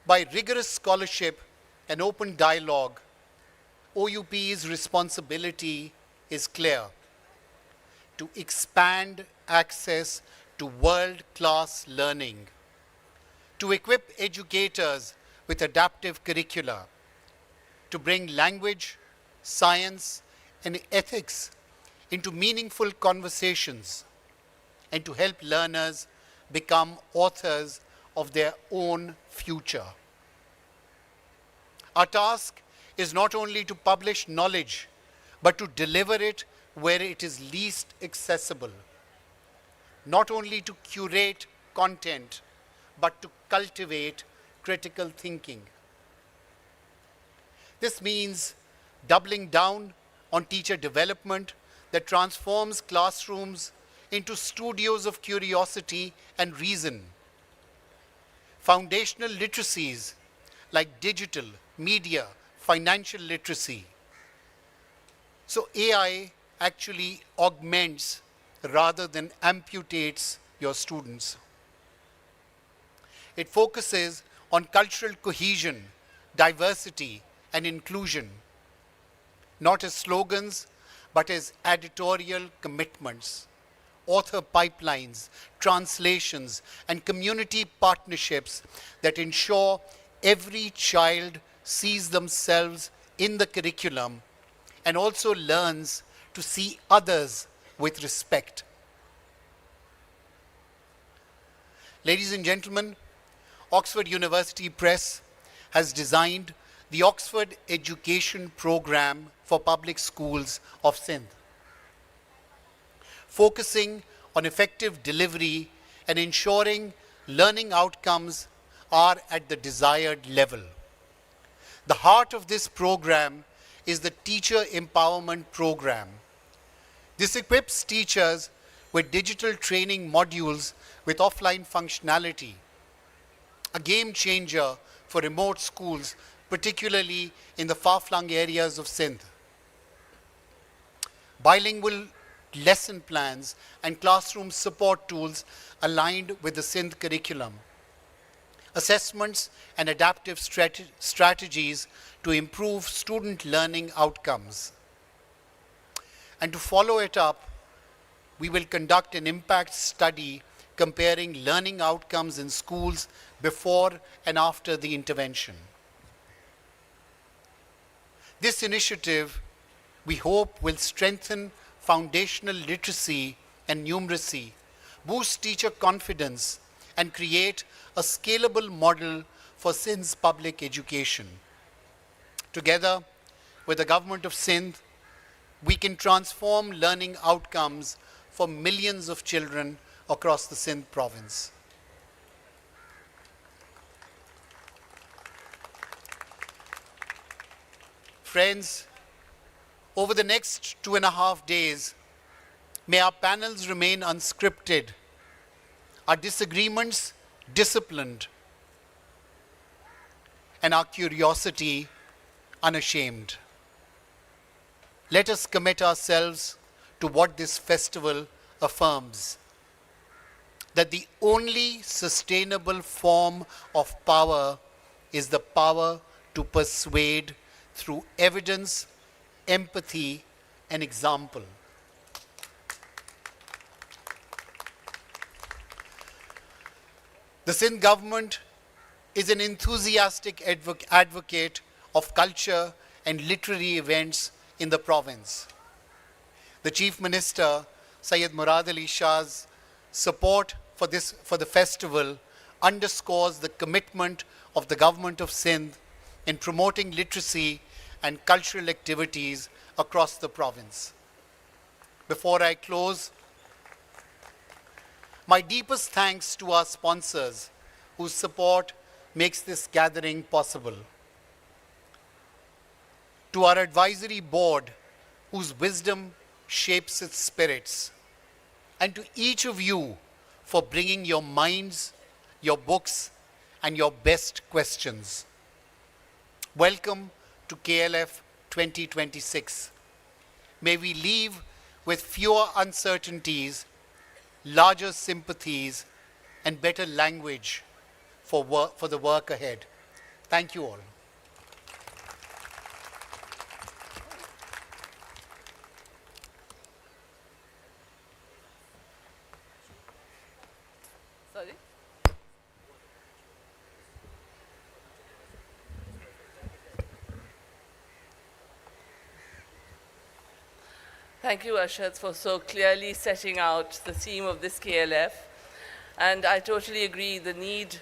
By rigorous scholarship and open dialogue, OUP's responsibility is clear: to expand access to world-class learning, to equip educators with adaptive curricula, to bring language, science, and ethics into meaningful conversations, and to help learners become authors of their own future. Our task is not only to publish knowledge, but to deliver it where it is least accessible. Not only to curate content, but to cultivate critical thinking. This means doubling down on teacher development that transforms classrooms into studios of curiosity and reason. Foundational literacies like digital, media, financial literacy. So AI actually augments rather than amputates your students. It focuses on cultural cohesion, diversity, and inclusion, not as slogans, but as editorial commitments, author pipelines, translations, and community partnerships that ensure every child sees themselves in the curriculum and also learns to see others with respect. Ladies and gentlemen, Oxford University Press has designed the Oxford Education Programme for Public Schools of Sindh, focusing on effective delivery and ensuring learning outcomes are at the desired level. The heart of this program is the Teacher Empowerment Program. This equips teachers with digital training modules with offline functionality, a game changer for remote schools, particularly in the far-flung areas of Sindh. Bilingual lesson plans and classroom support tools aligned with the Sindh curriculum. Assessments and adaptive strategies to improve student learning outcomes. And to follow it up, we will conduct an impact study comparing learning outcomes in schools before and after the intervention. This initiative, we hope, will strengthen foundational literacy and numeracy, boost teacher confidence, and create a scalable model for Sindh's public education. Together with the government of Sindh, we can transform learning outcomes for millions of children across the Sindh province. Friends, over the next 2.5 days, may our panels remain unscripted, our disagreements disciplined, and our curiosity unashamed. Let us commit ourselves to what this festival affirms, that the only sustainable form of power is the power to persuade through evidence, empathy, and example. The Sindh government is an enthusiastic advocate of culture and literary events in the province. The Chief Minister, Syed Murad Ali Shah's support for the festival underscores the commitment of the government of Sindh in promoting literacy and cultural activities across the province. Before I close, my deepest thanks to our sponsors whose support makes this gathering possible. To our advisory board whose wisdom shapes its spirits. And to each of you for bringing your minds, your books, and your best questions. Welcome to KLF 2026. May we leave with fewer uncertainties, larger sympathies, and better language for the work ahead. Thank you all. Sorry? Thank you, Arshad, for so clearly setting out the theme of this KLF. And I totally agree, the need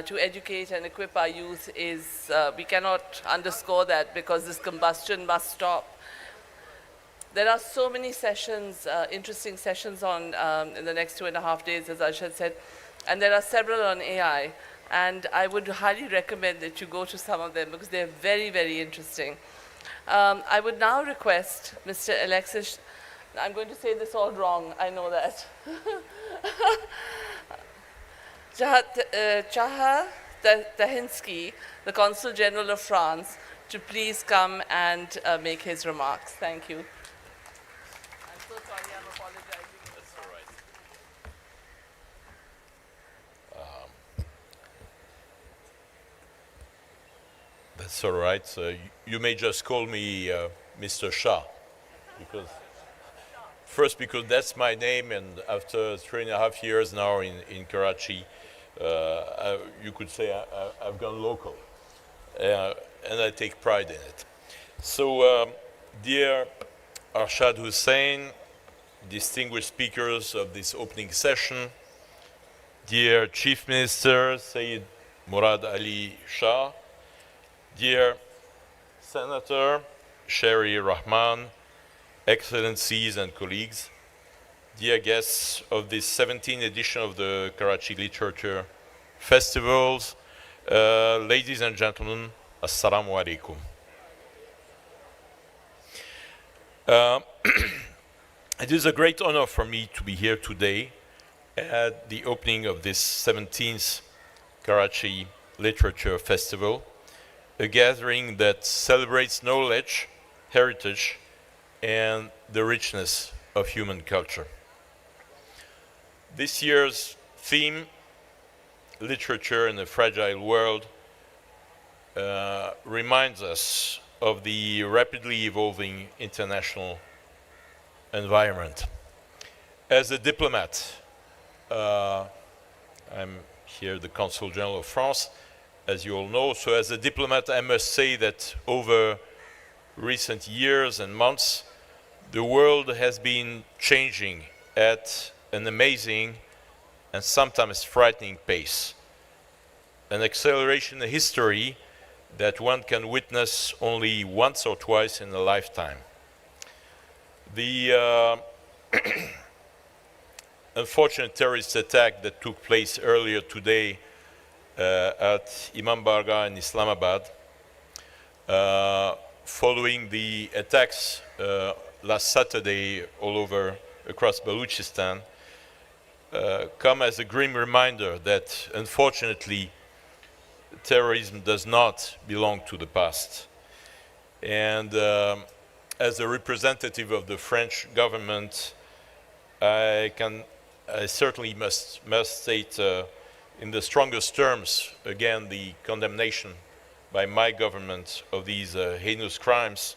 to educate and equip our youth is, we cannot underscore that, because this combustion must stop. There are so many sessions, interesting sessions on in the next 2.5 days, as Arshad said, and there are several on AI. And I would highly recommend that you go to some of them, because they're very, very interesting. I would now request Mr. Alexis, I'm going to say this all wrong, I know that. Chaha Tahinsky, the Consul General of France, to please come and make his remarks. Thank you. I'm so sorry, I'm apologizing. That's all right. That's all right. You may just call me Mr. Shah, because because that's my name, and after 3.5 years now in Karachi, you could say I've gone local, and I take pride in it. So, dear Arshad Hussain, distinguished speakers of this opening session, dear Chief Minister Sayyid Murad Ali Shah, dear Senator Sherry Rehman, Excellencies and colleagues, dear guests of this 17th edition of the Karachi Literature Festivals, ladies and gentlemen, Assalamu alaikum. It is a great honor for me to be here today at the opening of this 17th Karachi Literature Festival, a gathering that celebrates knowledge, heritage, and the richness of human culture. This year's theme, Literature in a Fragile World, reminds us of the rapidly evolving international environment. As a diplomat, I'm here the Consul General of France, as you all know. So as a diplomat, I must say that over recent years and months, the world has been changing at an amazing and sometimes frightening pace. An acceleration in history that one can witness only once or twice in a lifetime. The unfortunate terrorist attack that took place earlier today at Imam Barga in Islamabad, following the attacks last Saturday all over across Balochistan, come as a grim reminder that unfortunately terrorism does not belong to the past. And as a representative of the French government, I certainly must state in the strongest terms again the condemnation by my government of these heinous crimes,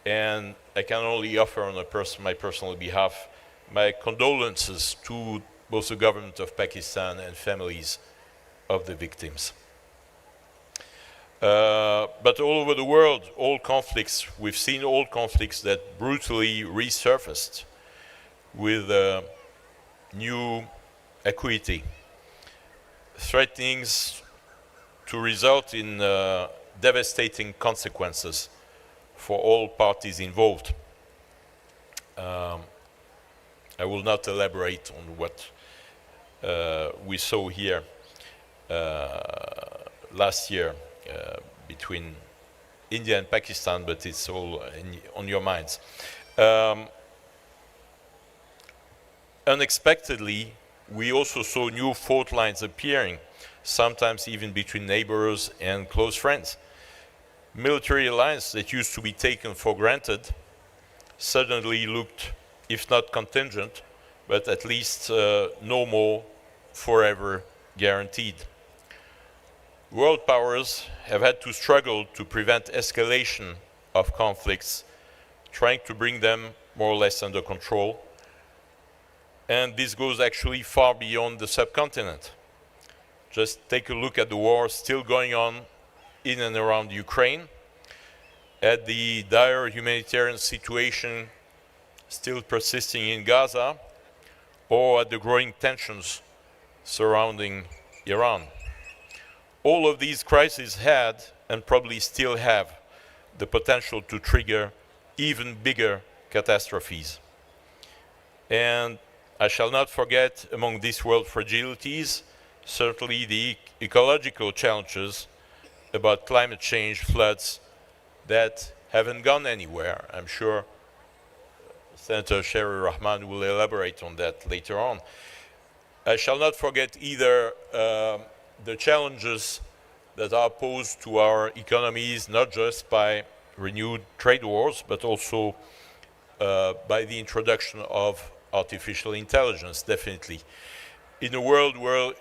and I can only offer on my personal behalf my condolences to both the government of Pakistan and families of the victims. But all over the world, we've seen all conflicts that brutally resurfaced with new acuity, threatening to result in devastating consequences for all parties involved. I will not elaborate on what we saw here last year between India and Pakistan, but it's all on your minds. Unexpectedly, we also saw new fault lines appearing, sometimes even between neighbors and close friends. Military alliances that used to be taken for granted suddenly looked, if not contingent, but at least no more forever guaranteed. world powers have had to struggle to prevent escalation of conflicts, trying to bring them more or less under control. And this goes actually far beyond the subcontinent. Just take a look at the war still going on in and around Ukraine, at the dire humanitarian situation still persisting in Gaza, or at the growing tensions surrounding Iran. All of these crises had, and probably still have, the potential to trigger even bigger catastrophes. And I shall not forget, among these world fragilities, certainly the ecological challenges about climate change, floods, that haven't gone anywhere. I'm sure Senator Sherry Rehman will elaborate on that later on. I shall not forget either the challenges that are posed to our economies, not just by renewed trade wars, but also by the introduction of artificial intelligence, definitely. In a world where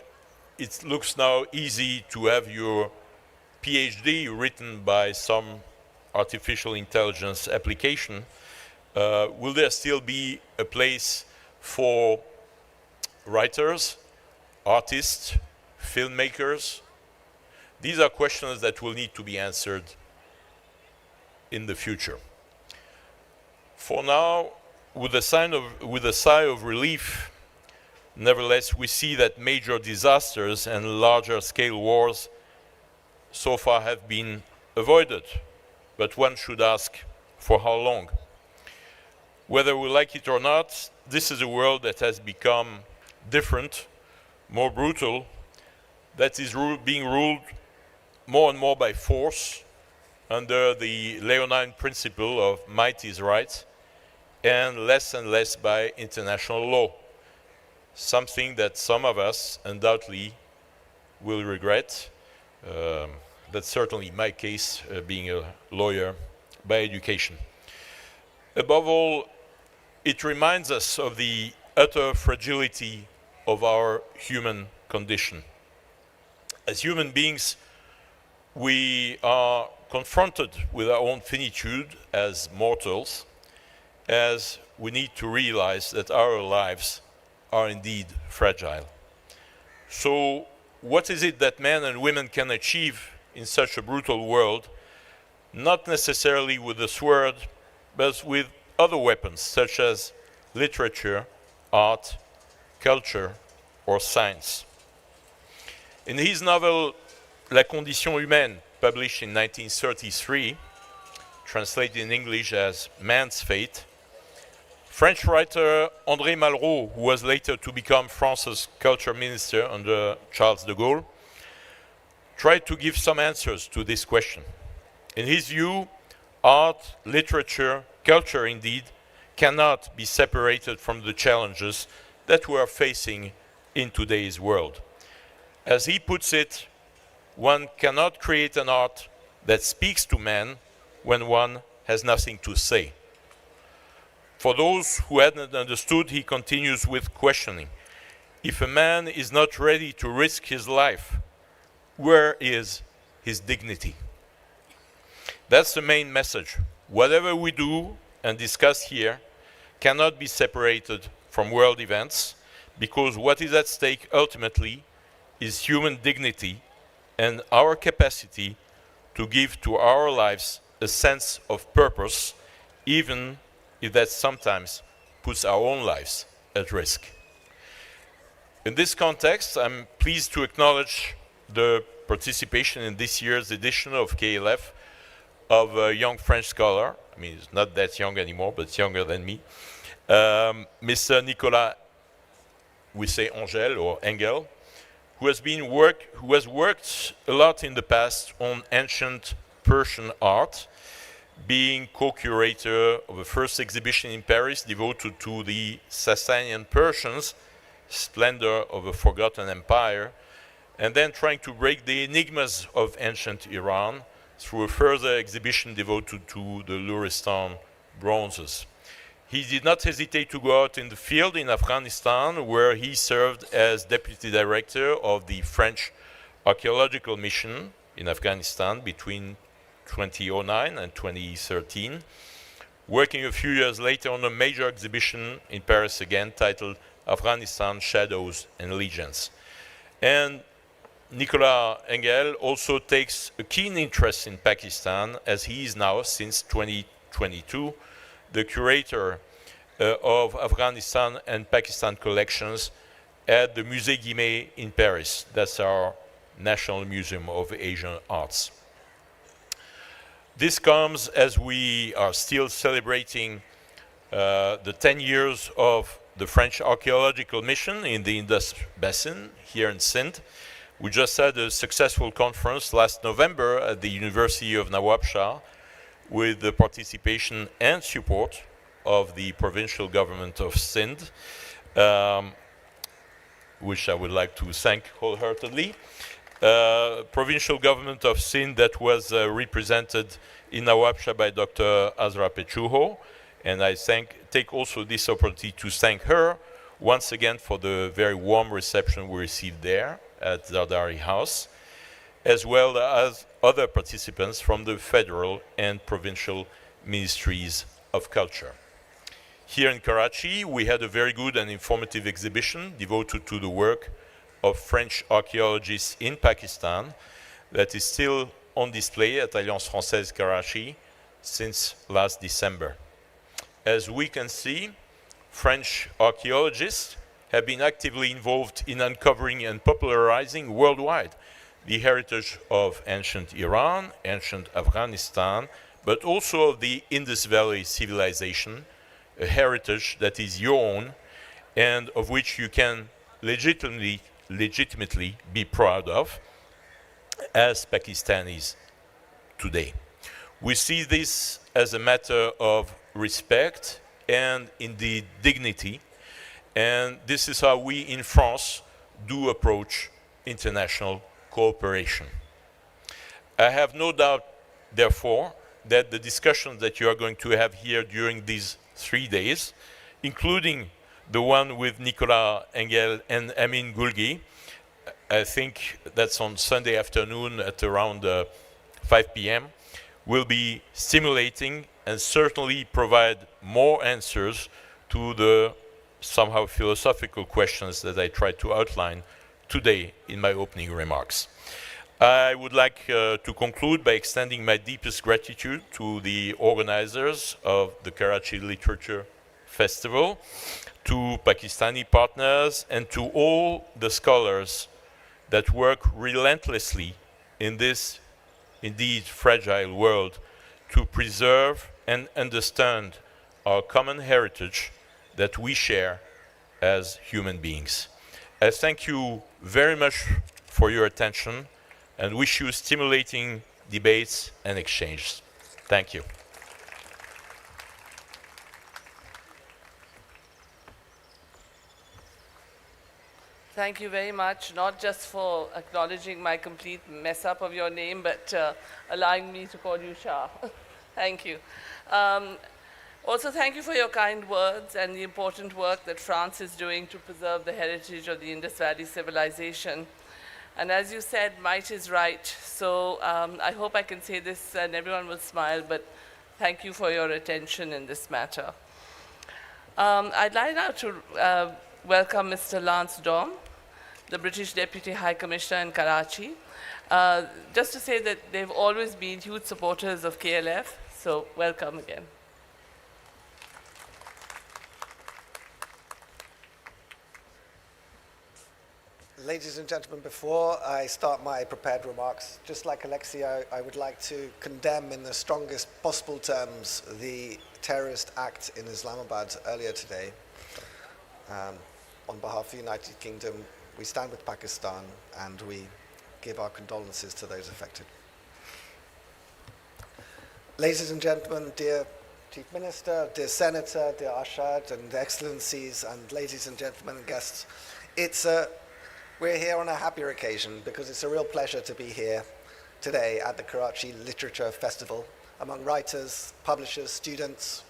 it looks now easy to have your PhD written by some artificial intelligence application, will there still be a place for writers, artists, filmmakers? These are questions that will need to be answered in the future. For now, with a sigh of relief, nevertheless, we see that major disasters and larger scale wars so far have been avoided. But one should ask, for how long? Whether we like it or not, this is a world that has become different, more brutal, that is being ruled more and more by force under the Leonine principle of might is right, and less by international law. Something that some of us undoubtedly will regret. That's certainly my case, being a lawyer by education. Above all, it reminds us of the utter fragility of our human condition. As human beings, we are confronted with our own finitude as mortals, as we need to realize that our lives are indeed fragile. So, what is it that men and women can achieve in such a brutal world, not necessarily with the sword, but with other weapons such as literature, art, culture, or science? In his novel La Condition Humaine, published in 1933, translated in English as Man's Fate, French writer André Malraux, who was later to become France's culture minister under Charles de Gaulle, tried to give some answers to this question. In his view, art, literature, culture indeed, cannot be separated from the challenges that we are facing in today's world. As he puts it, one cannot create an art that speaks to man when one has nothing to say. For those who hadn't understood, he continues with questioning. If a man is not ready to risk his life, where is his dignity? That's the main message. Whatever we do and discuss here cannot be separated from world events, because what is at stake ultimately is human dignity and our capacity to give to our lives a sense of purpose, even if that sometimes puts our own lives at risk. In this context, I'm pleased to acknowledge the participation in this year's edition of KLF of a young French scholar. I mean, he's not that young anymore, but younger than me. Mr. Nicolas, we say Angel or Engel, who has worked a lot in the past on ancient Persian art, being co-curator of the first exhibition in Paris devoted to the Sasanian Persians, splendor of a forgotten empire, and then trying to break the enigmas of ancient Iran through a further exhibition devoted to the Luristan bronzes. He did not hesitate to go out in the field in Afghanistan, where he served as deputy director of the French archaeological mission in Afghanistan between 2009 and 2013, working a few years later on a major exhibition in Paris again titled Afghanistan, Shadows and Legends. And Nicolas Engel also takes a keen interest in Pakistan, as he is now, since 2022, the curator of Afghanistan and Pakistan collections at the Musée Guimet in Paris. That's our National Museum of Asian Arts. This comes as we are still celebrating the 10 years of the French archaeological mission in the Indus Basin here in Sindh. We just had a successful conference last November at the University of Nawabshah with the participation and support of the provincial government of Sindh, which I would like to thank wholeheartedly. Provincial government of Sindh that was represented in Nawabshah by Dr. Azra Pechuho, and I take also this opportunity to thank her once again for the very warm reception we received there at Zardari House, as well as other participants from the federal and provincial ministries of culture. Here in Karachi, we had a very good and informative exhibition devoted to the work of French archaeologists in Pakistan that is still on display at Alliance Française Karachi since last December. As we can see, French archaeologists have been actively involved in uncovering and popularizing worldwide the heritage of ancient Iran, ancient Afghanistan, but also of the Indus Valley civilization, a heritage that is your own and of which you can legitimately be proud of as Pakistanis today. We see this as a matter of respect and indeed dignity, and this is how we in France do approach international cooperation. I have no doubt, therefore, that the discussions that you are going to have here during these 3 days, including the one with Nicolas Engel and Amin Gulgi, I think that's on Sunday afternoon at around 5 p.m., will be stimulating and certainly provide more answers to the somehow philosophical questions that I tried to outline today in my opening remarks. I would like to conclude by extending my deepest gratitude to the organizers of the Karachi Literature Festival, to Pakistani partners, and to all the scholars that work relentlessly in this indeed fragile world to preserve and understand our common heritage that we share as human beings. I thank you very much for your attention and wish you stimulating debates and exchanges. Thank you. Thank you very much, not just for acknowledging my complete mess up of your name, but allowing me to call you Shah. Thank you. Also, thank you for your kind words and the important work that France is doing to preserve the heritage of the Indus Valley civilization. And as you said, might is right. So I hope I can say this and everyone will smile, but thank you for your attention in this matter. I'd like now to welcome Mr. Lance Dom, the British Deputy High Commissioner in Karachi. Just to say that they've always been huge supporters of KLF, so welcome again. Ladies and gentlemen, before I start my prepared remarks, just like Alexia, I would like to condemn in the strongest possible terms the terrorist act in Islamabad earlier today. On behalf of the United Kingdom, we stand with Pakistan and we give our condolences to those affected. Ladies and gentlemen, dear Chief Minister, dear Senator, dear Arshad and Excellencies, and ladies and gentlemen and guests, we're here on a happier occasion because it's a real pleasure to be here today at the Karachi Literature Festival among writers, publishers, students,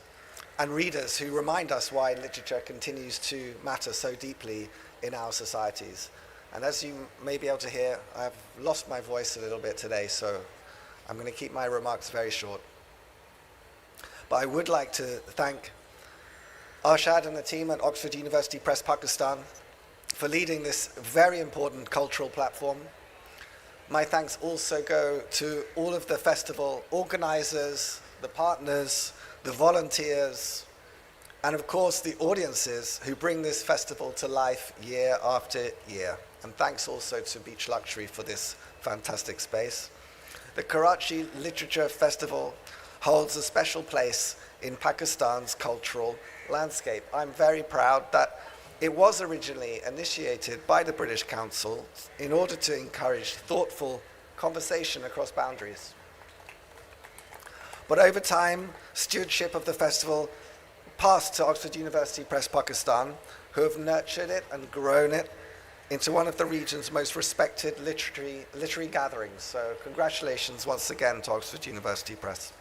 and readers who remind us why literature continues to matter so deeply in our societies. And as you may be able to hear, I've lost my voice a little bit today, so I'm going to keep my remarks very short. But I would like to thank Arshad and the team at Oxford University Press Pakistan for leading this very important cultural platform. My thanks also go to all of the festival organizers, the partners, the volunteers, and of course the audiences who bring this festival to life year after year. And thanks also to Beach Luxury for this fantastic space. The Karachi Literature Festival holds a special place in Pakistan's cultural landscape. I'm very proud that it was originally initiated by the British Council in order to encourage thoughtful conversation across boundaries. But over time, stewardship of the festival passed to Oxford University Press Pakistan, who have nurtured it and grown it into one of the region's most respected literary gatherings. So congratulations once again to Oxford University Press.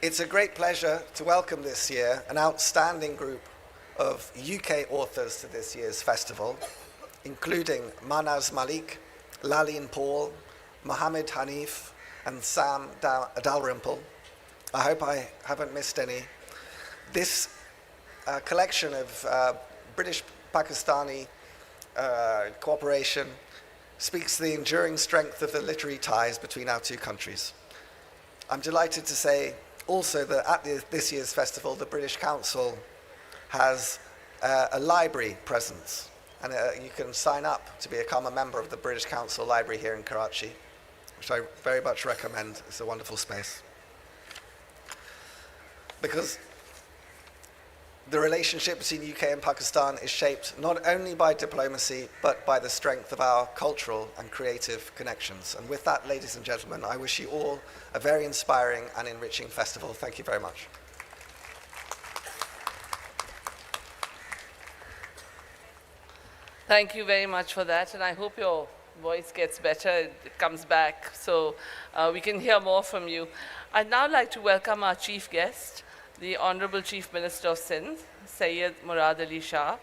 It's a great pleasure to welcome this year an outstanding group of UK authors to this year's festival, including Manaz Malik, Lalin Paul, Mohammed Hanif, and Sam Dalrymple. I hope I haven't missed any. This collection of British-Pakistani cooperation speaks to the enduring strength of the literary ties between our two countries. I'm delighted to say also that at this year's festival, the British Council has a library presence, and you can sign up to become a member of the British Council Library here in Karachi, which I very much recommend. It's a wonderful space. Because the relationship between UK and Pakistan is shaped not only by diplomacy, but by the strength of our cultural and creative connections. And with that, ladies and gentlemen, I wish you all a very inspiring and enriching festival. Thank you very much. Thank you very much for that, and I hope your voice gets better, it comes back, so we can hear more from you. I'd now like to welcome our chief guest, the Honorable Chief Minister of Sindh, Syed Murad Ali Shah.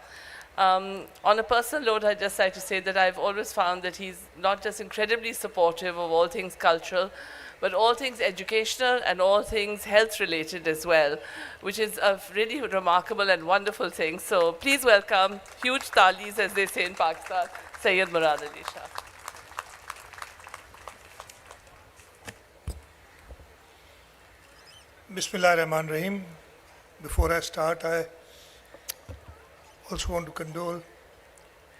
On a personal note, I'd just like to say that I've always found that he's not just incredibly supportive of all things cultural, but all things educational and all things health-related as well, which is a really remarkable and wonderful thing. So please welcome, huge talis, as they say in Pakistan, Syed Murad Ali Shah. Bismillahirrahmanirrahim. Before I start, I also want to condole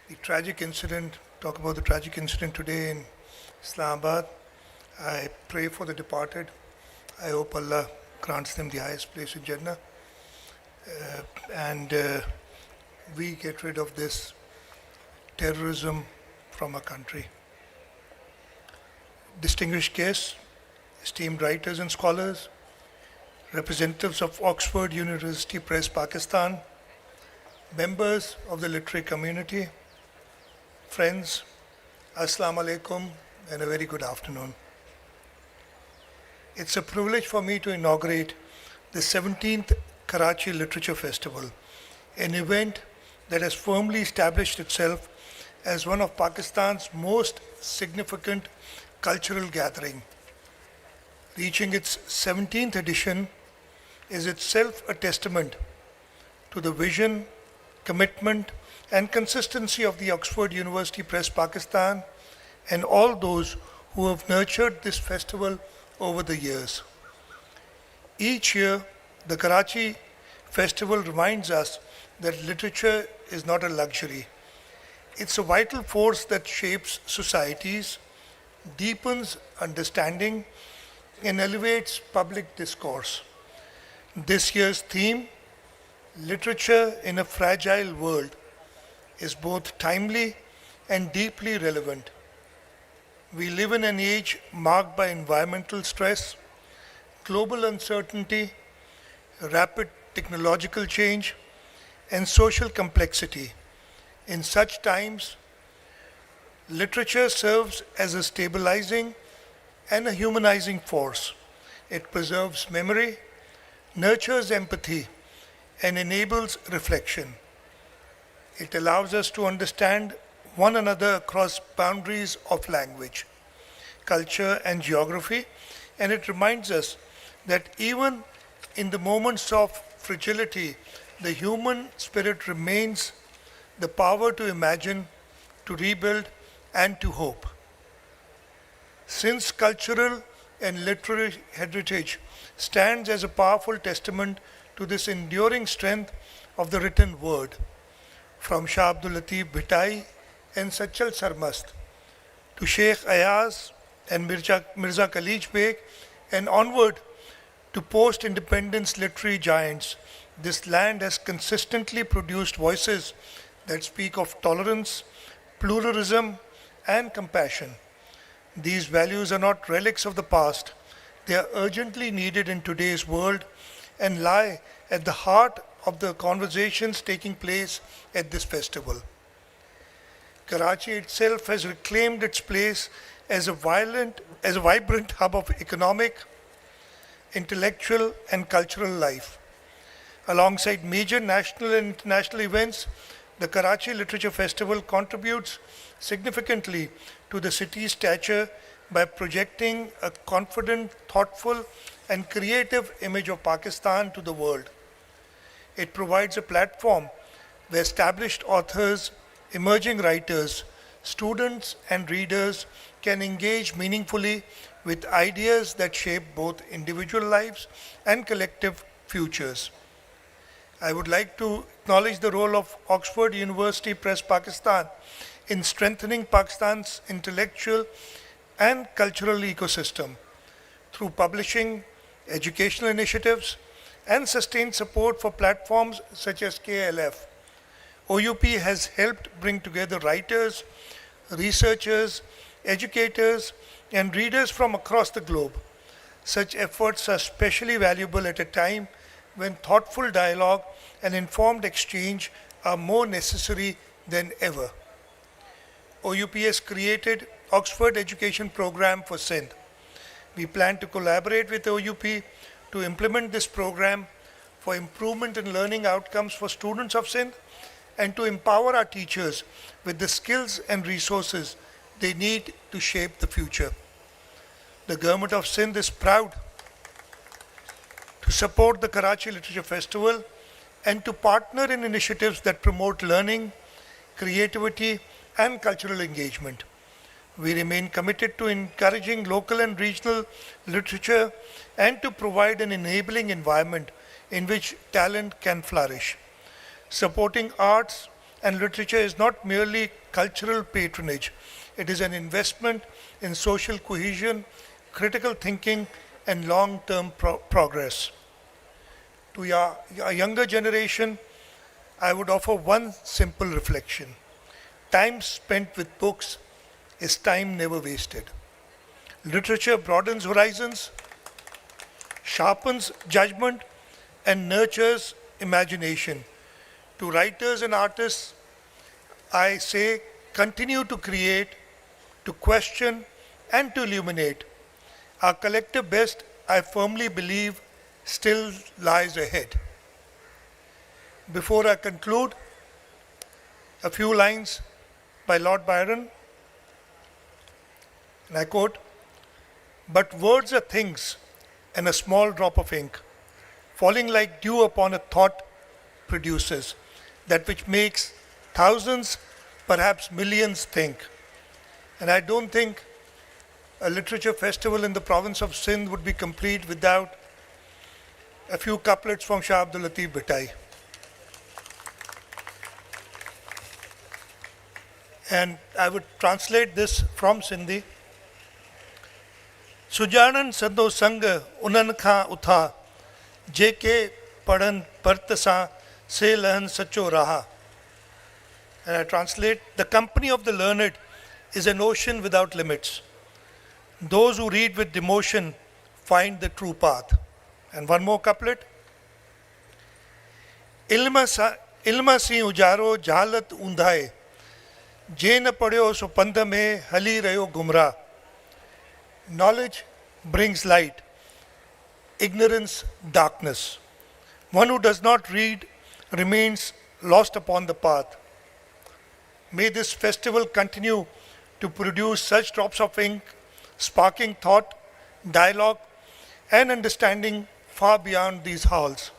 the tragic incident, talk about the tragic incident today in Islamabad. I pray for the departed. I hope Allah grants them the highest place in Jannah. And we get rid of this terrorism from our country. Distinguished guests, esteemed writers and scholars, representatives of Oxford University Press Pakistan, members of the literary community, friends, Assalamu alaikum and a very good afternoon. It's a privilege for me to inaugurate the 17th Karachi Literature Festival, an event that has firmly established itself as one of Pakistan's most significant cultural gathering. Reaching its 17th edition is itself a testament to the vision, commitment, and consistency of the Oxford University Press Pakistan and all those who have nurtured this festival over the years. Each year, the Karachi Festival reminds us that literature is not a luxury. It's a vital force that shapes societies, deepens understanding, and elevates public discourse. This year's theme, Literature in a Fragile World, is both timely and deeply relevant. We live in an age marked by environmental stress, global uncertainty, rapid technological change, and social complexity. In such times, literature serves as a stabilizing and a humanizing force. It preserves memory, nurtures empathy, and enables reflection. It allows us to understand one another across boundaries of language, culture, and geography, and it reminds us that even in the moments of fragility, the human spirit remains the power to imagine, to rebuild, and to hope. Sindh's cultural and literary heritage stands as a powerful testament to this enduring strength of the written word. From Shah Abdul Latif Bhitai and Sachal Sarmast to Sheikh Ayaz and Mirza Khalij Beg and onward to post-independence literary giants, this land has consistently produced voices that speak of tolerance, pluralism, and compassion. These values are not relics of the past. They are urgently needed in today's world and lie at the heart of the conversations taking place at this festival. Karachi itself has reclaimed its place as a vibrant hub of economic, intellectual, and cultural life. Alongside major national and international events, the Karachi Literature Festival contributes significantly to the city's stature by projecting a confident, thoughtful, and creative image of Pakistan to the world. It provides a platform where established authors, emerging writers, students, and readers can engage meaningfully with ideas that shape both individual lives and collective futures. I would like to acknowledge the role of Oxford University Press Pakistan in strengthening Pakistan's intellectual and cultural ecosystem through publishing, educational initiatives, and sustained support for platforms such as KLF. OUP has helped bring together writers, researchers, educators, and readers from across the globe. Such efforts are especially valuable at a time when thoughtful dialogue and informed exchange are more necessary than ever. OUP has created Oxford Education Program for Sindh. We plan to collaborate with OUP to implement this program for improvement in learning outcomes for students of Sindh and to empower our teachers with the skills and resources they need to shape the future. The government of Sindh is proud to support the Karachi Literature Festival and to partner in initiatives that promote learning, creativity, and cultural engagement. We remain committed to encouraging local and regional literature and to provide an enabling environment in which talent can flourish. Supporting arts and literature is not merely cultural patronage, it is an investment in social cohesion, critical thinking, and long-term progress. To our younger generation, I would offer one simple reflection. Time spent with books is time never wasted. Literature broadens horizons, sharpens judgment, and nurtures imagination. To writers and artists, I say continue to create, to question, and to illuminate. Our collective best, I firmly believe, still lies ahead. Before I conclude, a few lines by Lord Byron, and I quote, "But words are things, and a small drop of ink, falling like dew upon a thought, produces that which makes thousands, perhaps millions think." And I don't think a literature festival in the province of Sindh would be complete without a few couplets from Shah Abdul Latif Bhitai. And I would translate this from Sindhi. Sujanan sado sang unan kha utha, jeke padan partasa se lahan sacho raha. And I translate, the company of the learned is an ocean without limits. Those who read with devotion find the true path. And one more couplet. Ilma si ujaro jahalat undhae, je na padyo so pandha mein hali rayo gumrah. Knowledge brings light, ignorance darkness. One who does not read remains lost upon the path. May this festival continue to produce such drops of ink, sparking thought, dialogue, and understanding far beyond these halls.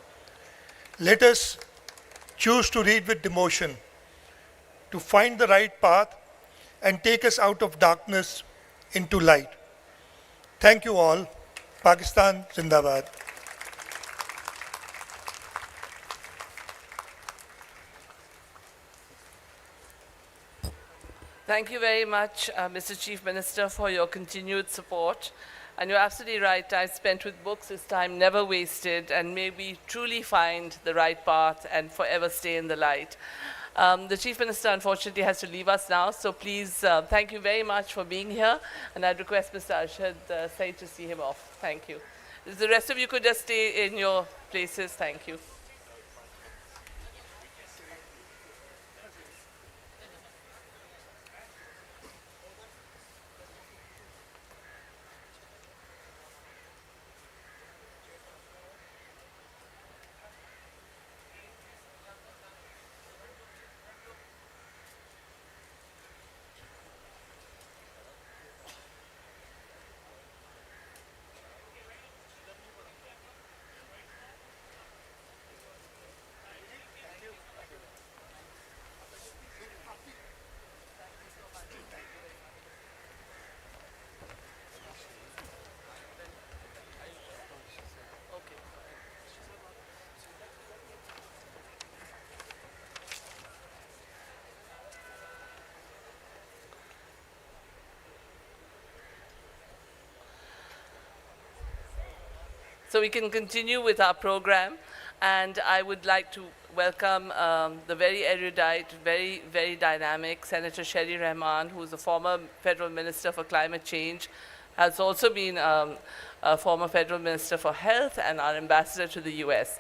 Let us choose to read with devotion, to find the right path and take us out of darkness into light. Thank you all. Pakistan Zindabad. Thank you very much, Mr. Chief Minister, for your continued support. And you're absolutely right, time spent with books is time never wasted, and may we truly find the right path and forever stay in the light. The Chief Minister, unfortunately, has to leave us now, so please, thank you very much for being here, and I'd request Mr. Arshad Said to see him off. Thank you. If the rest of you could just stay in your places, thank you. So we can continue with our program, and I would like to welcome the very erudite, very dynamic Senator Sherry Rehman, who is a former Federal Minister for Climate Change, has also been a former Federal Minister for Health and our ambassador to the US.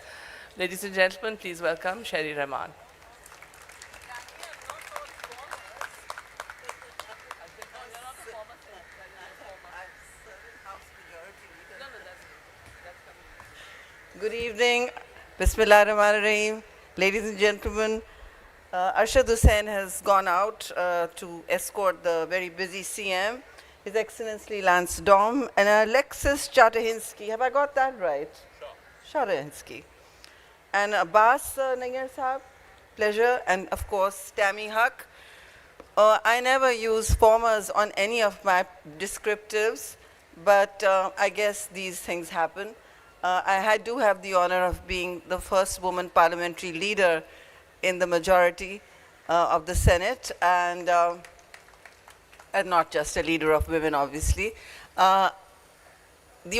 Ladies and gentlemen, please welcome Sherry Rehman. Good evening. Bismillah ar-Rahman ar-Rahim. Ladies and gentlemen, Arshad Hussain has gone out to escort the very busy CM, His Excellency Lance Dom, and Alexis Chatahinsky. Have I got that right? Sure. Chatahinsky. And Abbas Nagar Sahab, pleasure, and of course, Tammy Huck. I never use formers on any of my descriptives, but I guess these things happen. I do have the honor of being the first woman parliamentary leader in the majority of the Senate, and not just a leader of women, obviously. The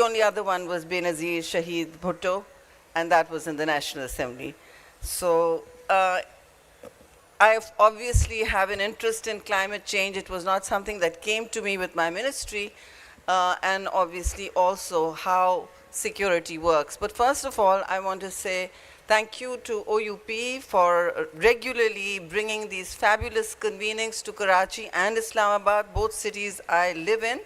only other one was Benazir Shahid Bhutto, and that was in the National Assembly. So I obviously have an interest in climate change. It was not something that came to me with my ministry, and obviously also how security works. But first of all, I want to say thank you to OUP for regularly bringing these fabulous convenings to Karachi and Islamabad, both cities I live in.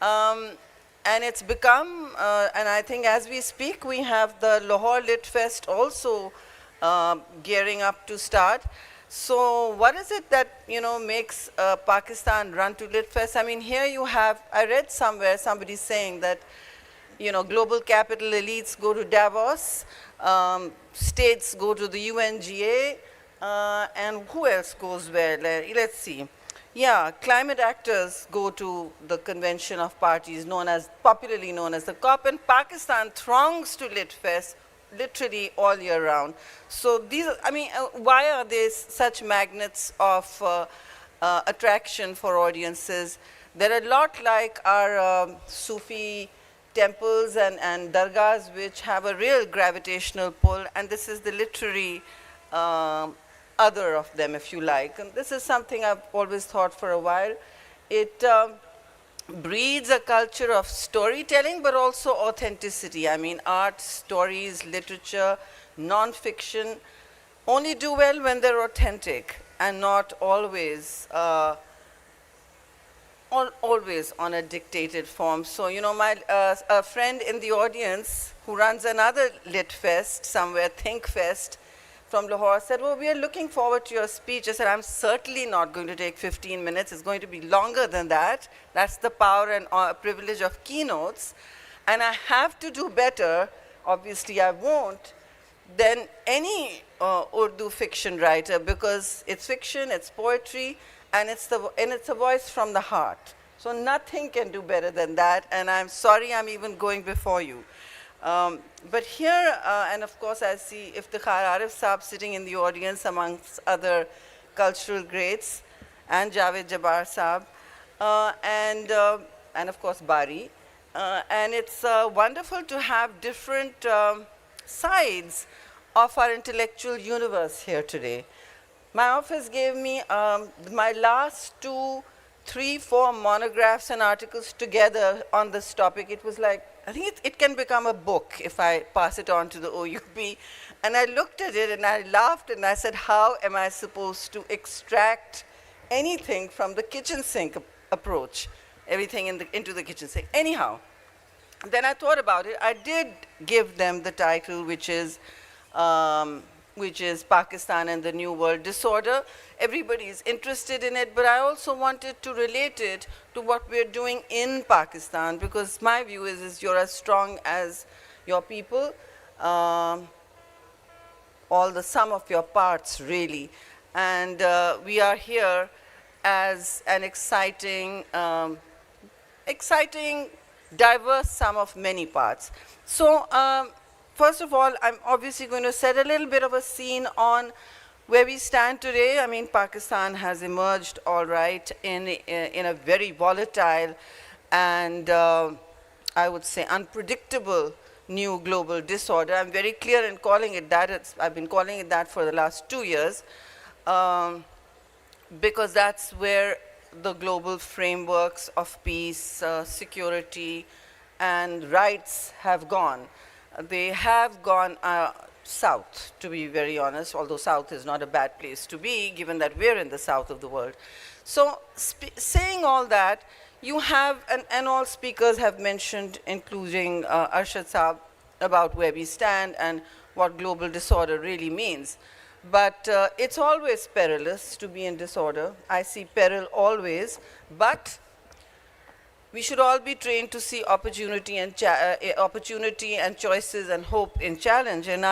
And it's become, and I think as we speak, we have the Lahore Lit Fest also gearing up to start. So what is it that, makes Pakistan run to Lit Fest? I mean, here you have, I read somewhere somebody saying that global capital elites go to Davos, states go to the UNGA, and who else goes where? Let's see. Yeah, climate actors go to the convention of parties popularly known as the COP, and Pakistan throngs to Lit Fest literally all year round. So these, why are they such magnets of attraction for audiences? They're a lot like our Sufi temples and dargahs, which have a real gravitational pull, and this is the literary other of them, if you like. And this is something I've always thought for a while. It breeds a culture of storytelling, but also authenticity. I mean, art, stories, literature, non-fiction only do well when they're authentic and not always always on a dictated form. So, a friend in the audience who runs another Lit Fest somewhere, Think Fest, from Lahore said, well, we are looking forward to your speech. I said, I'm certainly not going to take 15 minutes. It's going to be longer than that. That's the power and privilege of keynotes. And I have to do better, obviously I won't, than any Urdu fiction writer, because it's fiction, it's poetry, and it's a voice from the heart. So nothing can do better than that, and I'm sorry I'm even going before you. But here, and of course I see Iftikhar Arif Saab sitting in the audience amongst other cultural greats, and Javed Jabbar Saab, and of course Bari. And it's wonderful to have different sides of our intellectual universe here today. My office gave me my last 2, 3, 4 monographs and articles together on this topic. It was like, I think it can become a book if I pass it on to the OUP. And I looked at it and I laughed and I said, how am I supposed to extract anything from the kitchen sink approach? Everything into the kitchen sink. Anyhow, then I thought about it. I did give them the title, which is Pakistan and the New World Disorder. Everybody is interested in it, but I also wanted to relate it to what we're doing in Pakistan, because my view is you're as strong as your people, all the sum of your parts, really. And we are here as an exciting, diverse sum of many parts. So, first of all, I'm obviously going to set a little bit of a scene on where we stand today. I mean, Pakistan has emerged, all right, in a very volatile and I would say unpredictable new global disorder. I'm very clear in calling it that. I've been calling it that for the last 2 years, because that's where the global frameworks of peace, security, and rights have gone. They have gone south, to be very honest, although south is not a bad place to be, given that we're in the south of the world. So saying all that, you have, and all speakers have mentioned, including Arshad Saab, about where we stand and what global disorder really means. But it's always perilous to be in disorder. I see peril always, but we should all be trained to see opportunity and choices and hope in challenge. And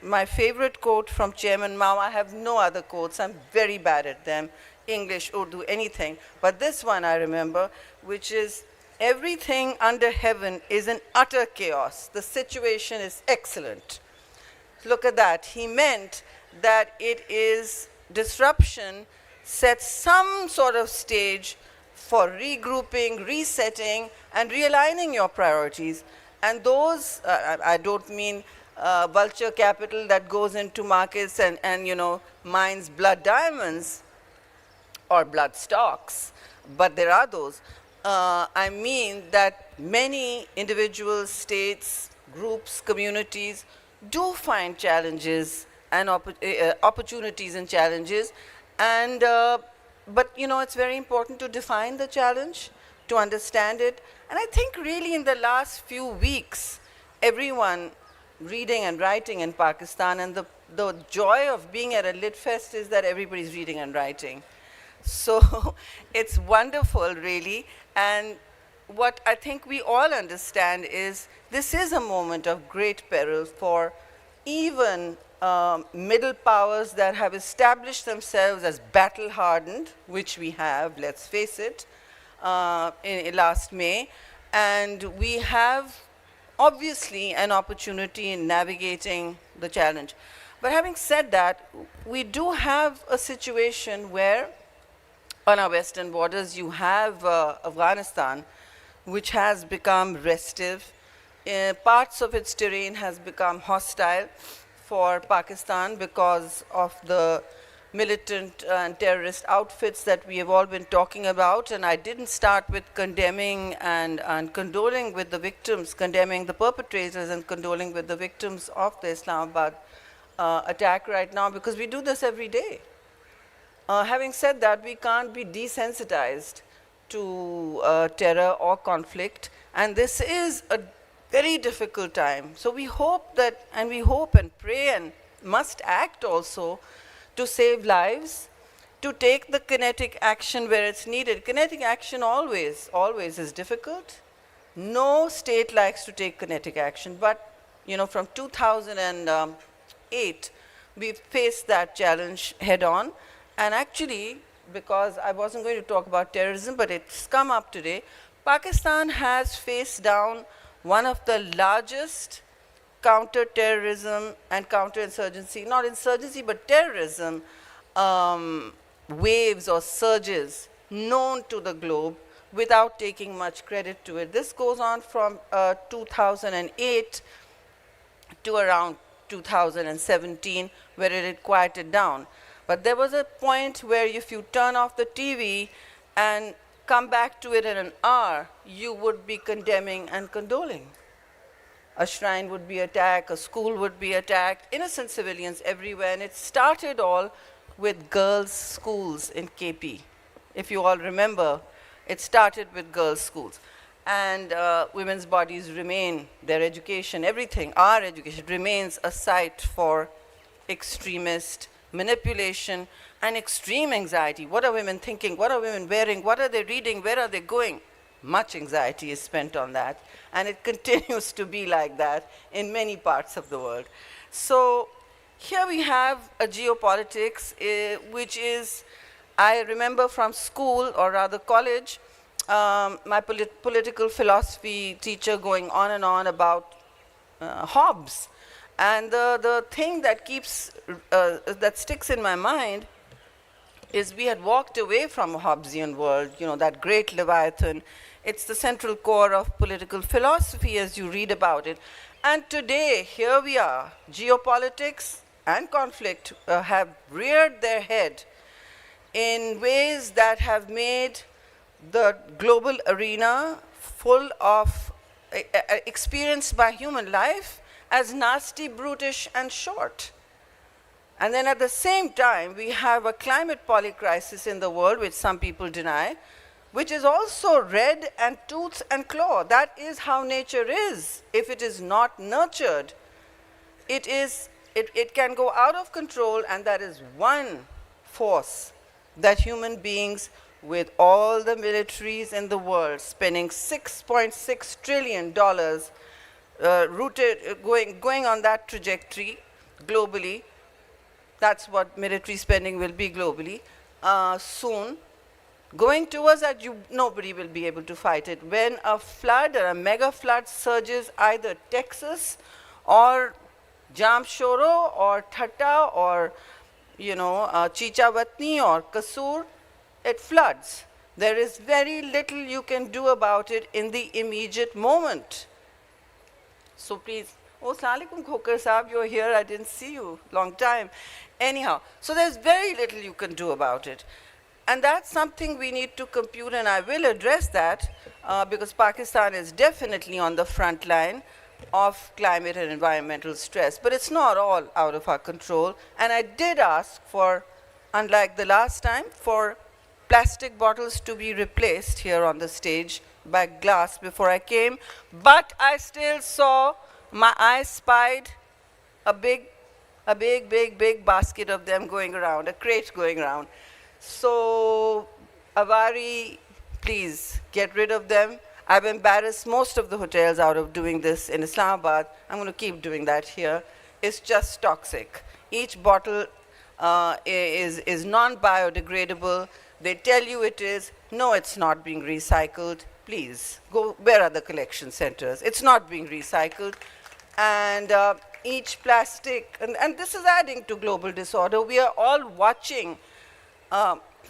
my favorite quote from Chairman Mao, I have no other quotes, I'm very bad at them, English, Urdu, anything. But this one I remember, which is, everything under heaven is in utter chaos. The situation is excellent. Look at that. He meant that it is disruption sets some sort of stage for regrouping, resetting, and realigning your priorities. And those, I don't mean vulture capital that goes into markets and you know, mines blood diamonds or blood stocks, but there are those. I mean that many individuals, states, groups, communities do find challenges and opportunities and challenges, and but you know, it's very important to define the challenge, to understand it. And I think really in the last few weeks, everyone reading and writing in Pakistan, and the joy of being at a Lit Fest is that everybody's reading and writing. So it's wonderful, really. And what I think we all understand is this is a moment of great peril for even middle powers that have established themselves as battle-hardened, which we have, let's face it, in last May. And we have, obviously, an opportunity in navigating the challenge. But having said that, we do have a situation where, on our western borders, you have Afghanistan, which has become restive. Parts of its terrain has become hostile for Pakistan because of the militant and terrorist outfits that we have all been talking about. And I didn't start with condemning and condoling with the victims, condemning the perpetrators and condoling with the victims of the Islamabad attack right now, because we do this every day. Having said that, we can't be desensitized to terror or conflict, and this is a very difficult time. So we hope that, and we hope and pray and must act also to save lives, to take the kinetic action where it's needed. Kinetic action always is difficult. No state likes to take kinetic action, but from 2008, we faced that challenge head on. And actually, because I wasn't going to talk about terrorism, but it's come up today, Pakistan has faced down one of the largest counter-terrorism and counter-insurgency, not insurgency, but terrorism waves or surges known to the globe without taking much credit to it. This goes on from 2008 to around 2017, where it had quieted down. But there was a point where if you turn off the TV and come back to it in an hour, you would be condemning and condoling. A shrine would be attacked, a school would be attacked, innocent civilians everywhere, and it started all with girls' schools in KP. If you all remember, it started with girls' schools. And women's bodies remain, their education, everything, our education remains a site for extremist manipulation and extreme anxiety. What are women thinking? What are women wearing? What are they reading? Where are they going? Much anxiety is spent on that, and it continues to be like that in many parts of the world. So here we have a geopolitics, which is, I remember from school, or rather college, my political philosophy teacher going on and on about Hobbes. And the thing that that sticks in my mind is we had walked away from a Hobbesian world, that great Leviathan. It's the central core of political philosophy as you read about it. And today, here we are, geopolitics and conflict have reared their head in ways that have made the global arena full of experienced by human life as nasty, brutish, and short. And then at the same time, we have a climate polycrisis in the world, which some people deny, which is also red and tooth and claw. That is how nature is. If it is not nurtured, it can go out of control, and that is one force that human beings, with all the militaries in the world spending $6.6 trillion going on that trajectory globally, that's what military spending will be globally, soon, going towards that, nobody will be able to fight it. When a flood or a mega flood surges either Texas or Jamshoro or Thatta or Chichavatni or Kasur, it floods. There is very little you can do about it in the immediate moment. So please, Assalamu alaikum Khokar Saab, you're here, I didn't see you, long time. Anyhow, so there's very little you can do about it. And that's something we need to compute, and I will address that because Pakistan is definitely on the front line of climate and environmental stress. But it's not all out of our control. And I did ask for, unlike the last time, for plastic bottles to be replaced here on the stage by glass before I came. But I still saw, my eyes spied a big basket of them going around, a crate going around. So, Avari, please get rid of them. I've embarrassed most of the hotels out of doing this in Islamabad. I'm going to keep doing that here. It's just toxic. Each bottle is non-biodegradable. They tell you it is. No, it's not being recycled. Please, go, where are the collection centers? It's not being recycled. And each plastic, and this is adding to global disorder. We are all watching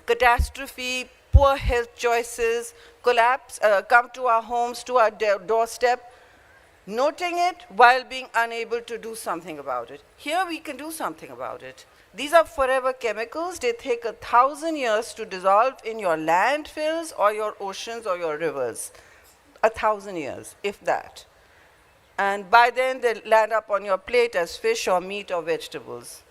catastrophe, poor health choices, collapse, come to our homes, to our doorstep, noting it while being unable to do something about it. Here we can do something about it. These are forever chemicals. They take 1,000 years to dissolve in your landfills or your oceans or your rivers. 1,000 years, if that. And by then they land up on your plate as fish or meat or vegetables,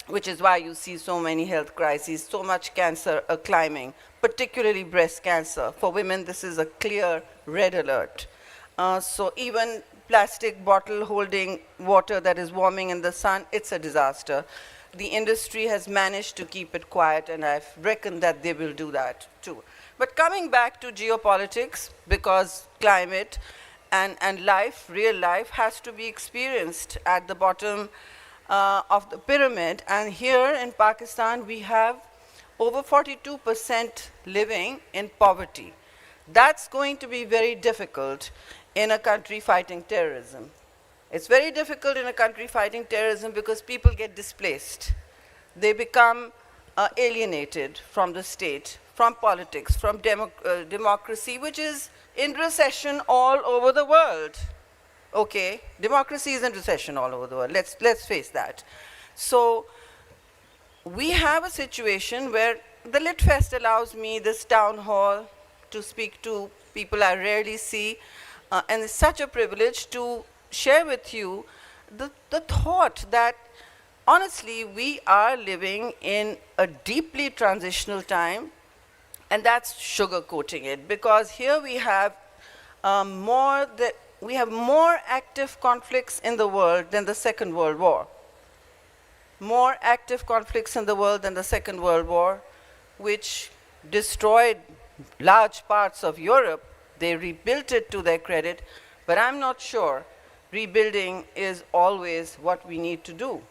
which is why you see so many health crises, so much cancer climbing, particularly breast cancer. For women, this is a clear red alert. So even plastic bottle holding water that is warming in the sun, it's a disaster. The industry has managed to keep it quiet, and I've reckoned that they will do that too. But coming back to geopolitics, because climate and life, real life, has to be experienced at the bottom of the pyramid. And here in Pakistan, we have over 42% living in poverty. That's going to be very difficult in a country fighting terrorism. It's very difficult in a country fighting terrorism because people get displaced. They become alienated from the state, from politics, from democracy, which is in recession all over the world. Okay, democracy is in recession all over the world. Let's face that. So we have a situation where the Lit Fest allows me this town hall to speak to people I rarely see, and it's such a privilege to share with you the thought that honestly we are living in a deeply transitional time, and that's sugarcoating it, because here we have more active conflicts in the world than the Second World War. More active conflicts in the world than the Second World War, which destroyed large parts of Europe. They rebuilt it to their credit, but I'm not sure rebuilding is always what we need to do.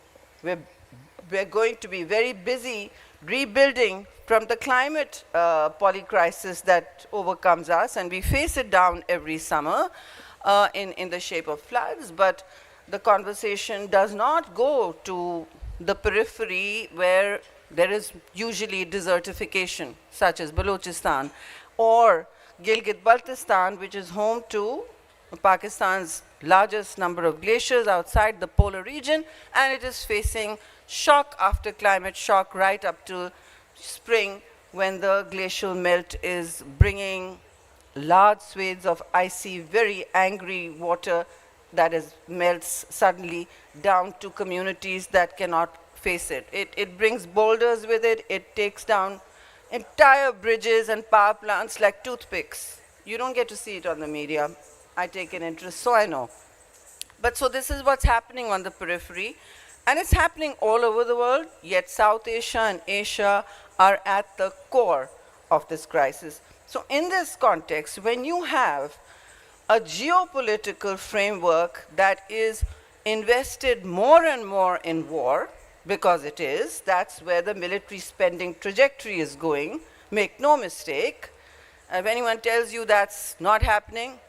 We're going to be very busy rebuilding from the climate polycrisis that overcomes us, and we face it down every summer in the shape of floods, but the conversation does not go to the periphery where there is usually desertification, such as Balochistan, or Gilgit-Baltistan, which is home to Pakistan's largest number of glaciers outside the polar region, and it is facing shock after climate shock right up to spring, when the glacial melt is bringing large swathes of icy, very angry water that melts suddenly down to communities that cannot face it. It brings boulders with it. It takes down entire bridges and power plants like toothpicks. You don't get to see it on the media. I take an interest, so I know. But so this is what's happening on the periphery, and it's happening all over the world, yet South Asia and Asia are at the core of this crisis. So in this context, when you have a geopolitical framework that is invested more and more in war, because it is, that's where the military spending trajectory is going, make no mistake. If anyone tells you that's not happening,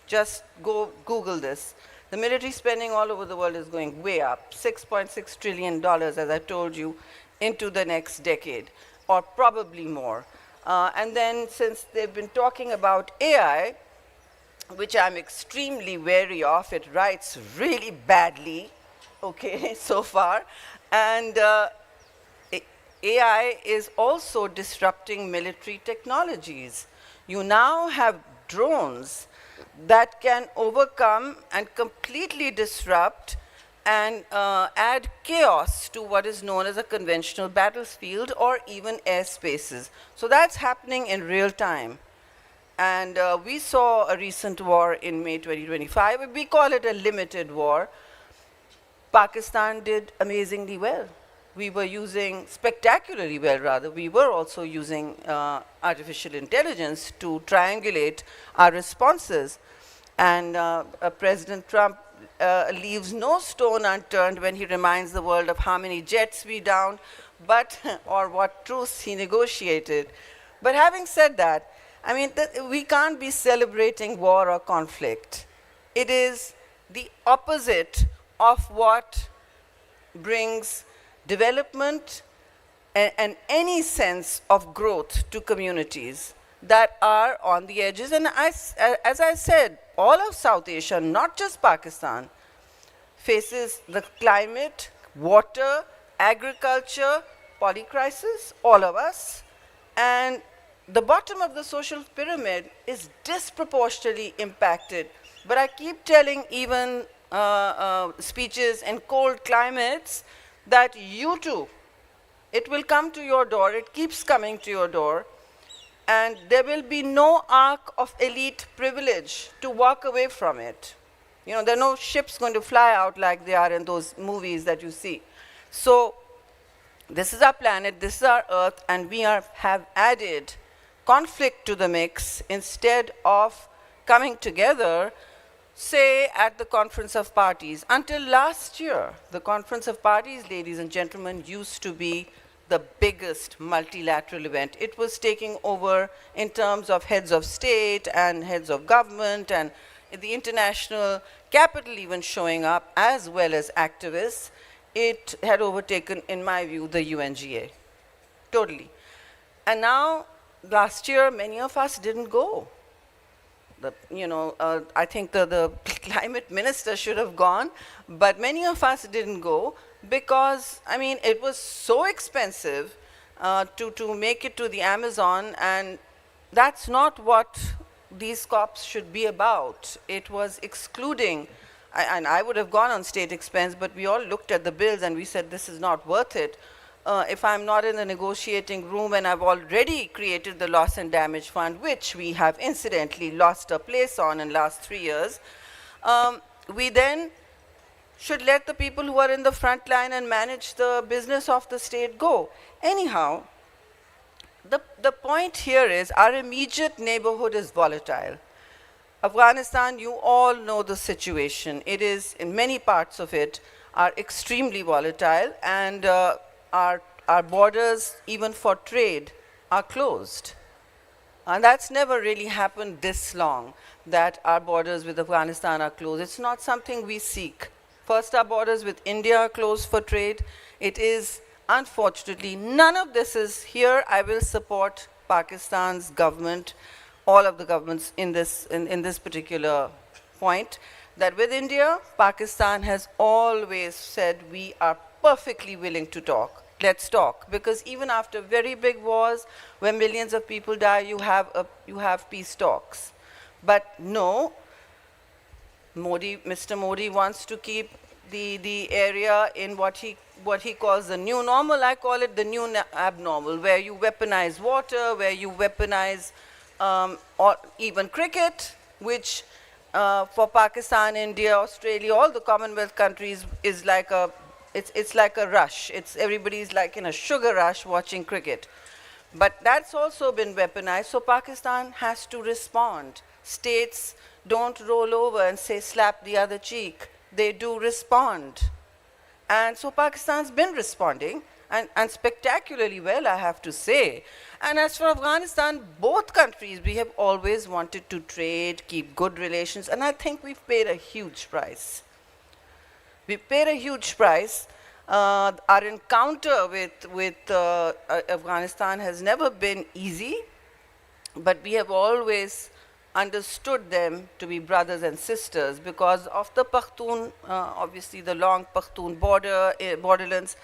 just go Google this. The military spending all over the world is going way up, $6.6 trillion, as I told you, into the next decade, or probably more. And then since they've been talking about AI, which I'm extremely wary of, it writes really badly, okay, so far. And AI is also disrupting military technologies. You now have drones that can overcome and completely disrupt and add chaos to what is known as a conventional battlefield or even airspaces. So that's happening in real time. And we saw a recent war in May 2025. We call it a limited war. Pakistan did amazingly well. We were using, spectacularly well rather, we were also using artificial intelligence to triangulate our responses. And President Trump leaves no stone unturned when he reminds the world of how many jets we downed, or what truce he negotiated. But having said that, I mean, we can't be celebrating war or conflict. It is the opposite of what brings development and any sense of growth to communities that are on the edges. And as I said, all of South Asia, not just Pakistan, faces the climate, water, agriculture, polycrisis, all of us. And the bottom of the social pyramid is disproportionately impacted. But I keep telling even speeches in cold climates that you too, it will come to your door, it keeps coming to your door, and there will be no arc of elite privilege to walk away from it. You know, there are no ships going to fly out like they are in those movies that you see. So this is our planet, this is our Earth, and we have added conflict to the mix instead of coming together, say, at the Conference of Parties. Until last year, the Conference of Parties, ladies and gentlemen, used to be the biggest multilateral event. It was taking over in terms of heads of state and heads of government and the international capital even showing up, as well as activists. It had overtaken, in my view, the UNGA, totally. And now, last year, many of us didn't go. I think the climate minister should have gone, but many of us didn't go because, I mean, it was so expensive to make it to the Amazon, and that's not what these COPs should be about. It was excluding, and I would have gone on state expense, but we all looked at the bills and we said, this is not worth it. If I'm not in the negotiating room and I've already created the loss and damage fund, which we have incidentally lost a place on in the last 3 years, we then should let the people who are in the front line and manage the business of the state go. Anyhow, the point here is our immediate neighborhood is volatile. Afghanistan, you all know the situation. It is, in many parts of it, are extremely volatile, and our borders, even for trade, are closed. And that's never really happened this long, that our borders with Afghanistan are closed. It's not something we seek. First, our borders with India are closed for trade. It is, unfortunately, none of this is here. I will support Pakistan's government, all of the governments in this particular point, that with India, Pakistan has always said we are perfectly willing to talk. Let's talk. Because even after very big wars, where millions of people die, you have peace talks. But no, Mr. Modi wants to keep the area in what he calls the new normal. I call it the new abnormal, where you weaponize water, where you weaponize or even cricket, which for Pakistan, India, Australia, all the Commonwealth countries is like it's like a rush. Everybody's like in a sugar rush watching cricket. But that's also been weaponized, so Pakistan has to respond. States don't roll over and say, slap the other cheek. They do respond. And so Pakistan's been responding, and spectacularly well, I have to say. And as for Afghanistan, both countries, we have always wanted to trade, keep good relations, and I think we've paid a huge price. We paid a huge price. Our encounter with Afghanistan has never been easy, but we have always understood them to be brothers and sisters because of the Pakhtun, obviously the long Pakhtun borderlands.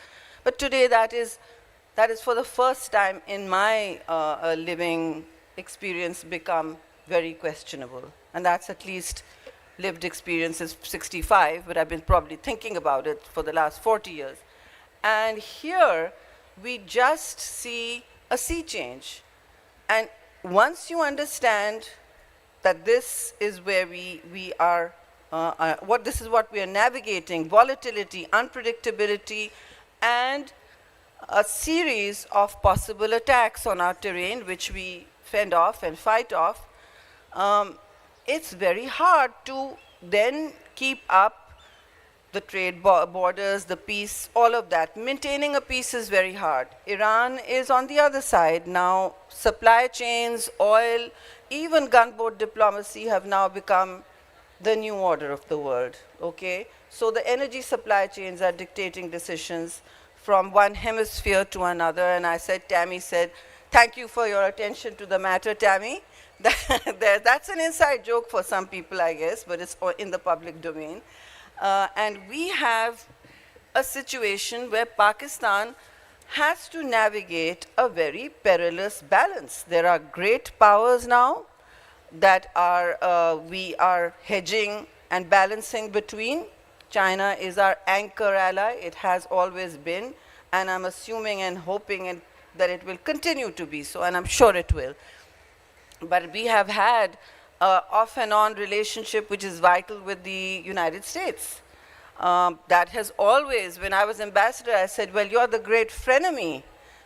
But today that is for the first time in my living experience become very questionable. And that's at least lived experience is 65, but I've been probably thinking about it for the last 40 years. And here we just see a sea change. And once you understand that this is where we are, this is what we are navigating, volatility, unpredictability, and a series of possible attacks on our terrain, which we fend off and fight off, it's very hard to then keep up the trade borders, the peace, all of that. Maintaining a peace is very hard. Iran is on the other side. Now, supply chains, oil, even gunboat diplomacy have now become the new order of the world, okay? So the energy supply chains are dictating decisions from one hemisphere to another. And I said, Tammy said, thank you for your attention to the matter, Tammy. That's an inside joke for some people, I guess, but it's in the public domain. And we have a situation where Pakistan has to navigate a very perilous balance. There are great powers now that we are hedging and balancing between. China is our anchor ally. It has always been, and I'm assuming and hoping that it will continue to be so, and I'm sure it will. But we have had off and on relationship which is vital with the United States. That has always, when I was ambassador, I said, well, you're the great frenemy,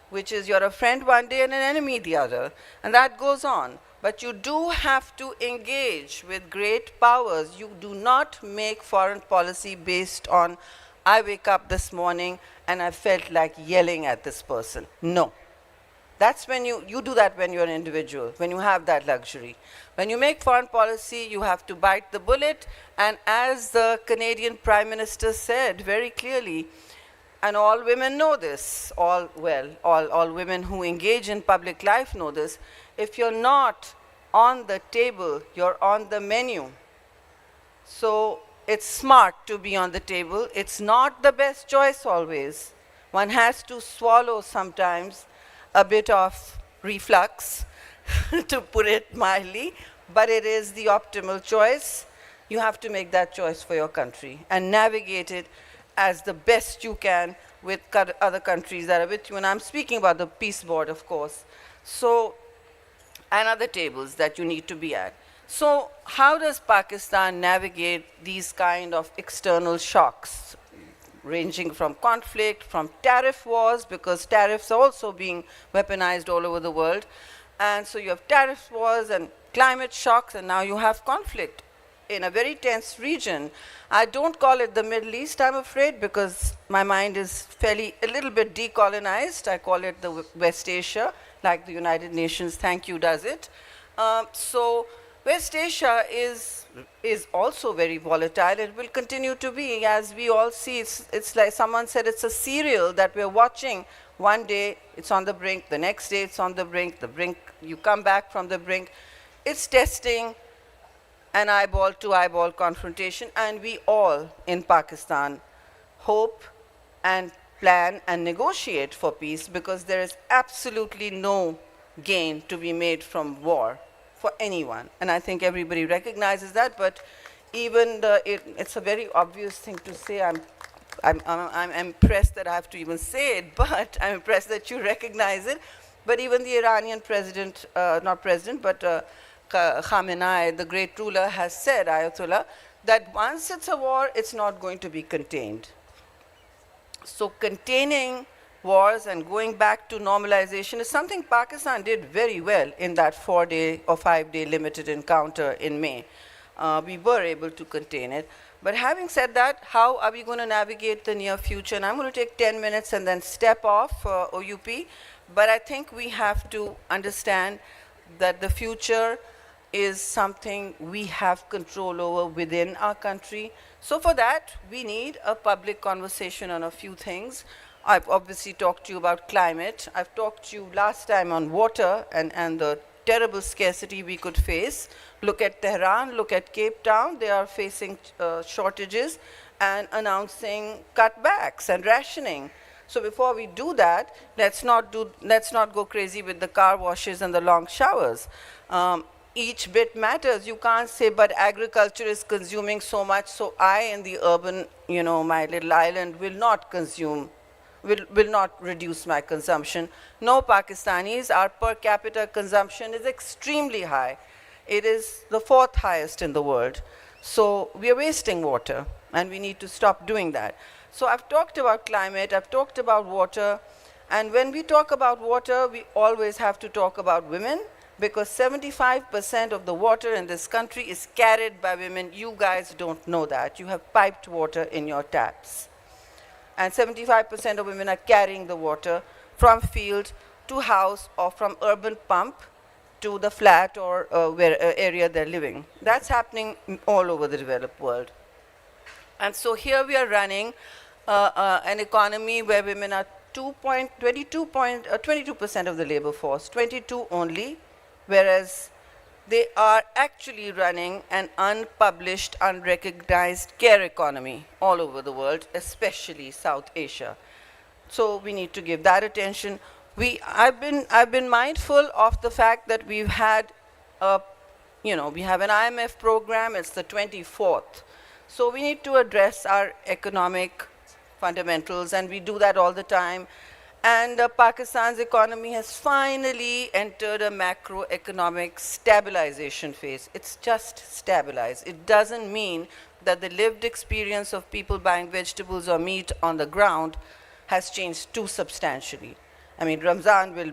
which is you're a friend one day and an enemy the other. And that goes on. But you do have to engage with great powers. You do not make foreign policy based on, I wake up this morning and I felt like yelling at this person. No. That's when you do that when you're an individual, when you have that luxury. When you make foreign policy, you have to bite the bullet. And as the Canadian Prime Minister said very clearly, and all women know this, all women who engage in public life know this, if you're not on the table, you're on the menu. So it's smart to be on the table. It's not the best choice always. One has to swallow sometimes a bit of reflux, to put it mildly, but it is the optimal choice. You have to make that choice for your country and navigate it as the best you can with other countries that are with you. And I'm speaking about the peace board, of course. So, and other tables that you need to be at. So how does Pakistan navigate these kind of external shocks, ranging from conflict, from tariff wars, because tariffs are also being weaponized all over the world. And so you have tariff wars and climate shocks, and now you have conflict in a very tense region. I don't call it the Middle East, I'm afraid, because my mind is a little bit decolonized. I call it the West Asia, like the United Nations, thank you, does it. So West Asia is also very volatile. It will continue to be, as we all see. It's like someone said, it's a serial that we're watching. One day it's on the brink, the next day it's on the brink, you come back from the brink. It's testing an eyeball-to-eyeball confrontation, and we all in Pakistan hope and plan and negotiate for peace, because there is absolutely no gain to be made from war for anyone. And I think everybody recognizes that, but even it's a very obvious thing to say. I'm impressed that I have to even say it, but I'm impressed that you recognize it. But even the Iranian president, not president, but Khamenei, the great ruler, has said, Ayatollah, that once it's a war, it's not going to be contained. So containing wars and going back to normalization is something Pakistan did very well in that 4-day or 5-day limited encounter in May. We were able to contain it. But having said that, how are we going to navigate the near future? And I'm going to take 10 minutes and then step off OUP. But I think we have to understand that the future is something we have control over within our country. So for that, we need a public conversation on a few things. I've obviously talked to you about climate. I've talked to you last time on water and the terrible scarcity we could face. Look at Tehran, look at Cape Town. They are facing shortages and announcing cutbacks and rationing. So before we do that, let's not go crazy with the car washes and the long showers. Each bit matters. You can't say, but agriculture is consuming so much, so I in the urban, my little island will not consume, will not reduce my consumption. No, Pakistanis, our per capita consumption is extremely high. It is the 4th highest in the world. So we are wasting water, and we need to stop doing that. So I've talked about climate, I've talked about water, and when we talk about water, we always have to talk about women, because 75% of the water in this country is carried by women. You guys don't know that. You have piped water in your taps. And 75% of women are carrying the water from field to house or from urban pump to the flat or area they're living. That's happening all over the developed world. And so here we are running an economy where women are 22% of the labor force, 22 only, whereas they are actually running an unpublished, unrecognized care economy all over the world, especially South Asia. So we need to give that attention. I've been mindful of the fact that we've had, we have an IMF program. It's the 24th. So we need to address our economic fundamentals, and we do that all the time. And Pakistan's economy has finally entered a macroeconomic stabilization phase. It's just stabilized. It doesn't mean that the lived experience of people buying vegetables or meat on the ground has changed too substantially. I mean, Ramzan will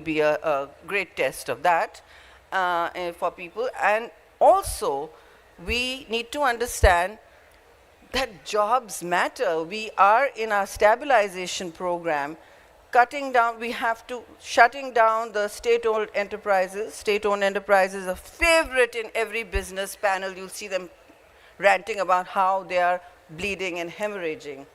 be a great test of that for people. And also, we need to understand that jobs matter. We are in our stabilization program cutting down, shutting down the state-owned enterprises. State-owned enterprises are a favorite in every business panel. You'll see them ranting about how they are bleeding and hemorrhaging.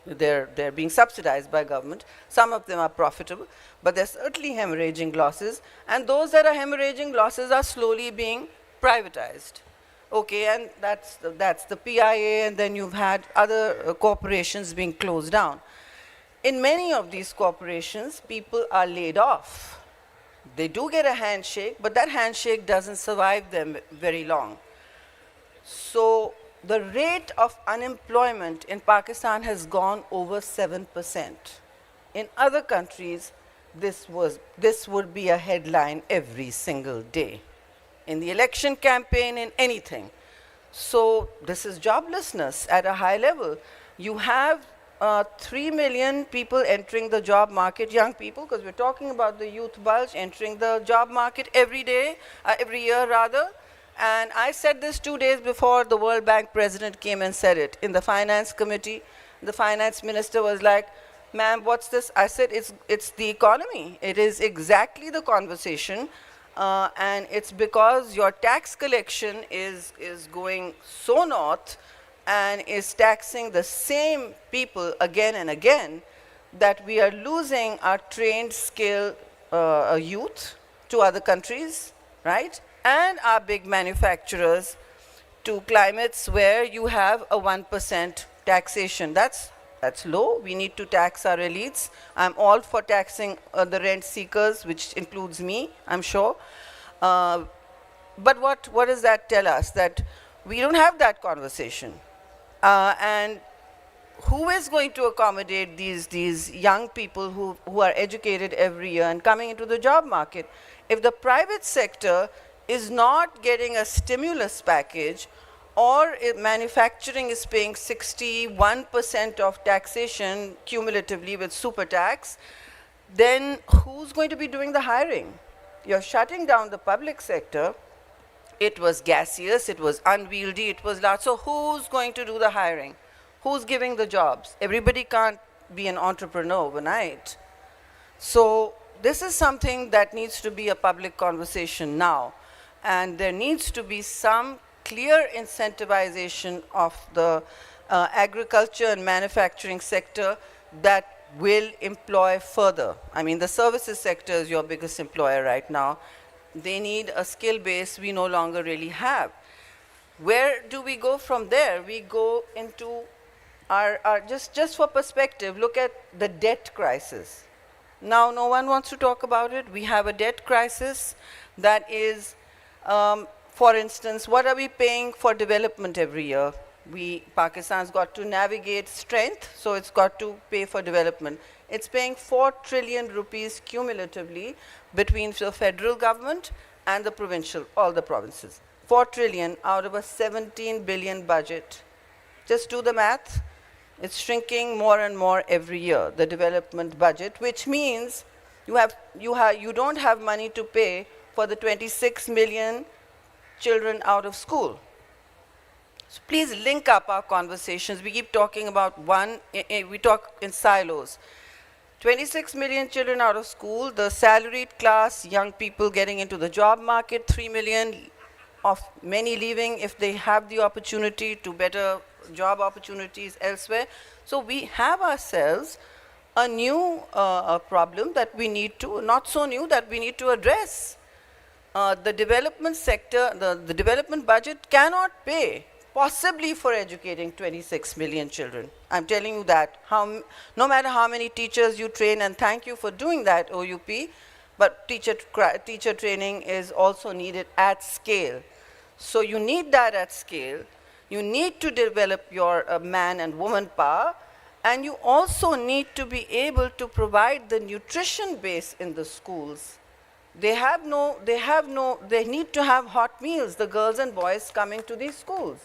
They're being subsidized by government. Some of them are profitable, but they're certainly hemorrhaging losses. And those that are hemorrhaging losses are slowly being privatized. Okay, and that's the PIA, and then you've had other corporations being closed down. In many of these corporations, people are laid off. They do get a handshake, but that handshake doesn't survive them very long. So the rate of unemployment in Pakistan has gone over 7%. In other countries, this would be a headline every single day. In the election campaign, in anything. So this is joblessness at a high level. You have 3 million people entering the job market, young people, because we're talking about the youth bulge entering the job market every day, every year rather. And I said this 2 days before the World Bank president came and said it in the finance committee. The finance minister was like, ma'am, what's this? I said, it's the economy. It is exactly the conversation. And it's because your tax collection is going so north and is taxing the same people again and again that we are losing our trained, skilled youth to other countries, right? And our big manufacturers to climates where you have a 1% taxation. That's low. We need to tax our elites. I'm all for taxing the rent seekers, which includes me, I'm sure. But what does that tell us? That we don't have that conversation. And who is going to accommodate these young people who are educated every year and coming into the job market? If the private sector is not getting a stimulus package, or if manufacturing is paying 61% of taxation cumulatively with super tax, then who's going to be doing the hiring? You're shutting down the public sector. It was gaseous, it was unwieldy, it was large. So who's going to do the hiring? Who's giving the jobs? Everybody can't be an entrepreneur overnight. So this is something that needs to be a public conversation now. And there needs to be some clear incentivization of the agriculture and manufacturing sector that will employ further. I mean, the services sector is your biggest employer right now. They need a skill base we no longer really have. Where do we go from there? We go into our just for perspective, look at the debt crisis. Now, no one wants to talk about it. We have a debt crisis that is, for instance, what are we paying for development every year? Pakistan's got to navigate strength, so it's got to pay for development. It's paying 4 trillion rupees cumulatively between the federal government and the provincial, all the provinces. 4 trillion out of a 17 billion budget. Just do the math. It's shrinking more and more every year, the development budget, which means you don't have money to pay for the 26 million children out of school. So please link up our conversations. We keep talking about we talk in silos. 26 million children out of school, the salaried class, young people getting into the job market, 3 million of many leaving if they have the opportunity to better job opportunities elsewhere. So we have ourselves a new problem that we need to, not so new, that we need to address. The development sector, the development budget cannot pay possibly for educating 26 million children. I'm telling you that. No matter how many teachers you train, and thank you for doing that, OUP, but teacher training is also needed at scale. So you need that at scale. You need to develop your man and woman power, And you also need to be able to provide the nutrition base in the schools. They need to have hot meals, the girls and boys coming to these schools.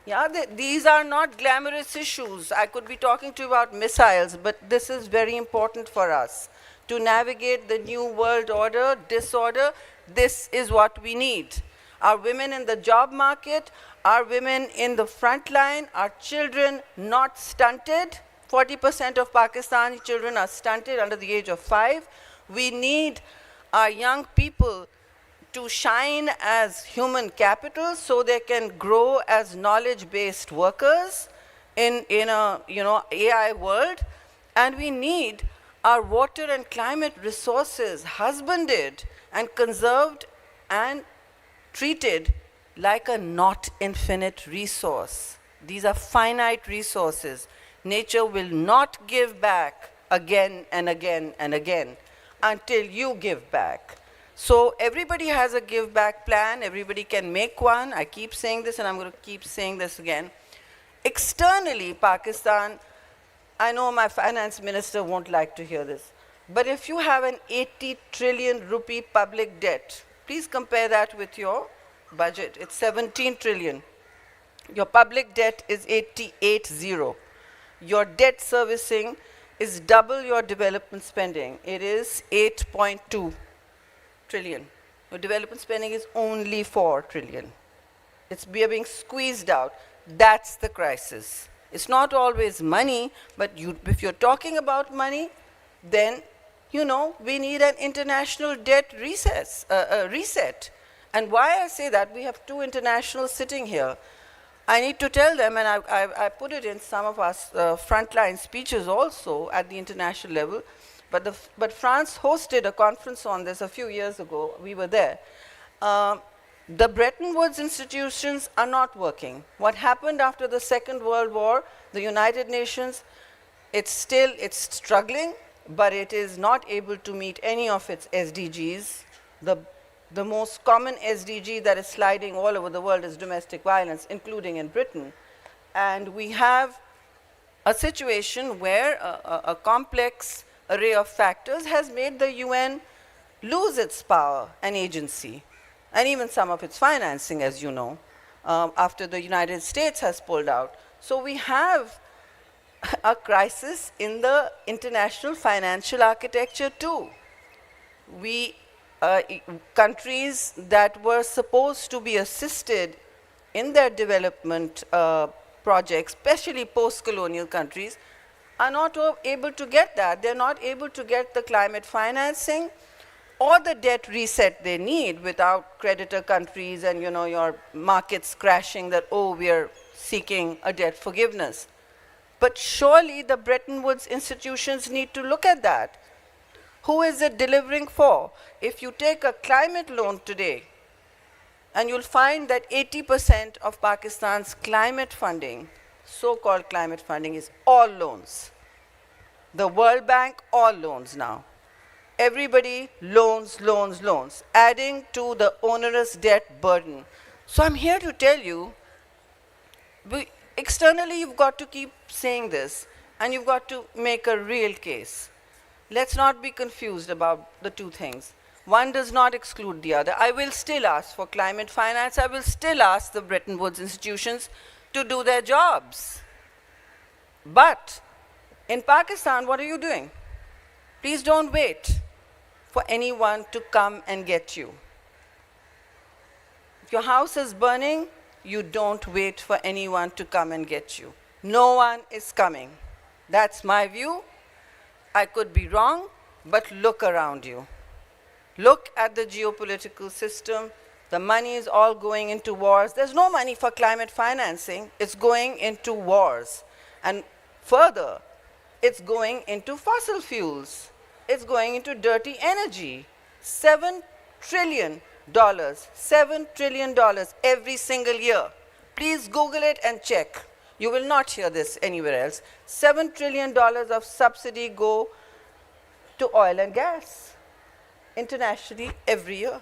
Yeah, these are not glamorous issues. I could be talking to you about missiles, but this is very important for us. To navigate the new world order, disorder, this is what we need. Our women in the job market, our women in the front line, our children not stunted. 40% of Pakistani children are stunted under the age of 5. We need our young people to shine as human capital so they can grow as knowledge-based workers in a AI world. And we need our water and climate resources husbanded and conserved and treated like a not infinite resource. These are finite resources. Nature will not give back again and again and again until you give back. So everybody has a give back plan. Everybody can make one. I keep saying this and I'm going to keep saying this again. Externally, Pakistan, I know my finance minister won't like to hear this, but if you have an 80 trillion rupee public debt, please compare that with your budget. It's 17 trillion. Your public debt is 88.0. Your debt servicing is double your development spending. It is 8.2 trillion. Your development spending is only 4 trillion. We are being squeezed out. That's the crisis. It's not always money, but if you're talking about money, then we need an international debt reset. And why I say that, we have 2 internationals sitting here. I need to tell them, and I put it in some of our frontline speeches also at the international level, but France hosted a conference on this a few years ago. We were there. The Bretton Woods institutions are not working. What happened after the Second World War, the United Nations, it's struggling, but it is not able to meet any of its SDGs. The most common SDG that is sliding all over the world is domestic violence, including in Britain. And we have a situation where a complex array of factors has made the UN lose its power and agency, and even some of its financing, as you know, after the United States has pulled out. So we have a crisis in the international financial architecture too. Countries that were supposed to be assisted in their development projects, especially post-colonial countries, are not able to get that. They're not able to get the climate financing or the debt reset they need without creditor countries and your markets crashing that, oh, we are seeking a debt forgiveness. But surely the Bretton Woods institutions need to look at that. Who is it delivering for? If you take a climate loan today, and you'll find that 80% of Pakistan's climate funding, so-called climate funding, is all loans. The World Bank, all loans now. Everybody, loans, loans, loans, adding to the onerous debt burden. So I'm here to tell you, externally you've got to keep saying this, and you've got to make a real case. Let's not be confused about the 2 things. One does not exclude the other. I will still ask for climate finance. I will still ask the Bretton Woods institutions to do their jobs. But in Pakistan, what are you doing? Please don't wait for anyone to come and get you. If your house is burning, you don't wait for anyone to come and get you. No one is coming. That's my view. I could be wrong, but look around you. Look at the geopolitical system. The money is all going into wars. There's no money for climate financing. It's going into wars. And further, it's going into fossil fuels. It's going into dirty energy. $7 trillion. $7 trillion every single year. Please Google it and check. You will not hear this anywhere else. $7 trillion of subsidy go to oil and gas internationally every year.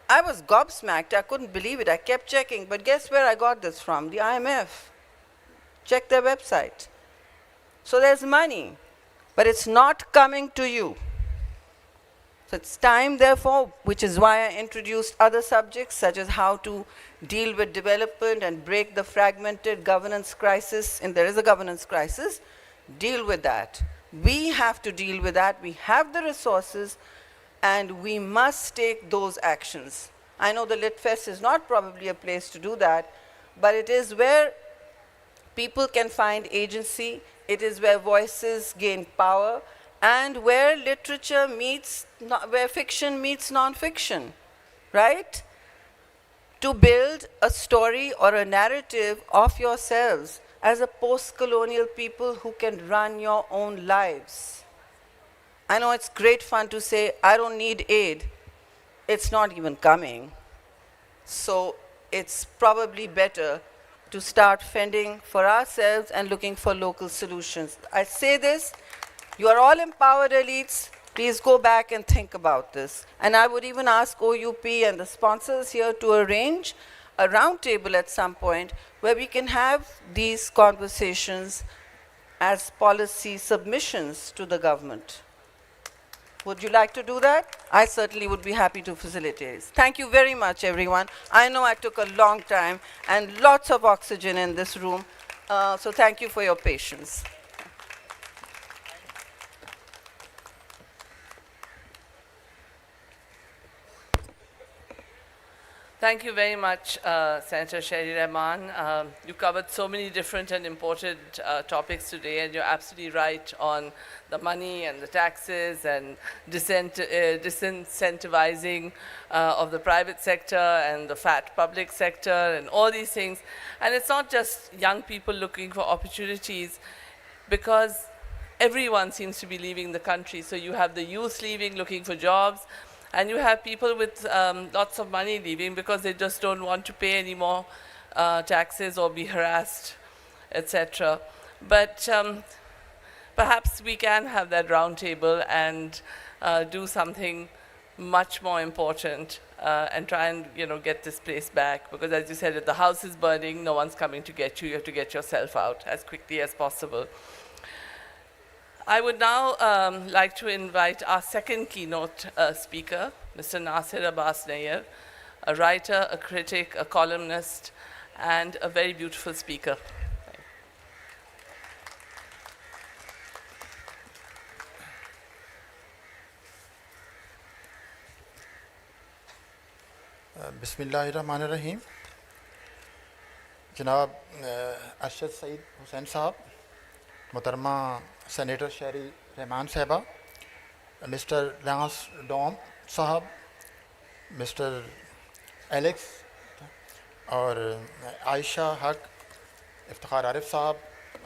I was gobsmacked. I couldn't believe it. I kept checking. But guess where I got this from? The IMF. Check their website. So there's money, but it's not coming to you. So it's time, therefore, which is why I introduced other subjects such as how to deal with development and break the fragmented governance crisis. And there is a governance crisis. Deal with that. We have to deal with that. We have the resources, and we must take those actions. I know the Lit Fest is not probably a place to do that, but it is where people can find agency. It is where voices gain power, and where literature meets, where fiction meets non-fiction, right? To build a story or a narrative of yourselves as a post-colonial people who can run your own lives. I know it's great fun to say, I don't need aid. It's not even coming. So it's probably better to start fending for ourselves and looking for local solutions. I say this, you are all empowered elites. Please go back and think about this. And I would even ask OUP and the sponsors here to arrange a roundtable at some point where we can have these conversations as policy submissions to the government. Would you like to do that? I certainly would be happy to facilitate. Thank you very much, everyone. I know I took a long time and lots of oxygen in this room, so thank you for your patience. Thank you very much, Senator Sherry Rehman. You covered so many different and important topics today, and you're absolutely right on the money and the taxes and disincentivizing of the private sector and the fat public sector and all these things. And it's not just young people looking for opportunities, because everyone seems to be leaving the country. So you have the youth leaving, looking for jobs, and you have people with lots of money leaving because they just don't want to pay any more taxes or be harassed, etc. But perhaps we can have that roundtable and do something much more important and try and get this place back. Because as you said, if the house is burning, no one's coming to get you. You have to get yourself out as quickly as possible. I would now like to invite our second keynote speaker, Mr. Nasir Abbas Nair, a writer, a critic, a columnist, and a very beautiful speaker. बिस्मिल्लाहिर्रहमानिर्रहीम जनाब अरशद सईद हुसैन साहब, मोहतरमा senator शेरी रहमान साहबा, mister lance Dom साहब, mister Alex और आयशा हक, इफ्तिखार आरिफ साहब,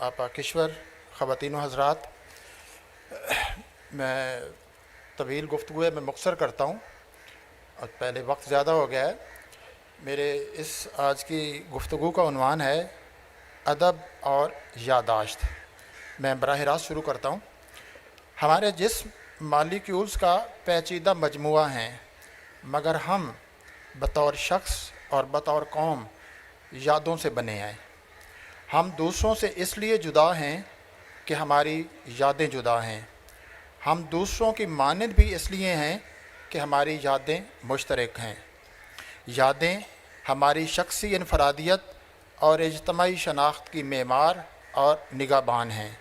आपा किश्वर, ख़वातीन व हज़रात, मैं तवील गुफ्तगू में मुख्तसर करता हूँ और पहले वक्त ज़्यादा हो गया है। मेरे इस आज की गुफ्तगू का उन्वान है अदब और यादाश्त। मैं बराह रास्त शुरू करता हूँ। हमारे जिस्म मालिक्यूल्स का पेचीदा मजमुआ हैं, मगर हम बतौर शख्स और बतौर कौम यादों से बने हैं। हम दूसरों से इसलिए जुदा हैं कि हमारी यादें जुदा हैं। हम दूसरों की मानद भी इसलिए हैं कि हमारी यादें मुश्तरक हैं। यादें हमारी शख्सी इनफरादियत और इज्तमाई शनाख्त की मेमार और निगाहबान हैं।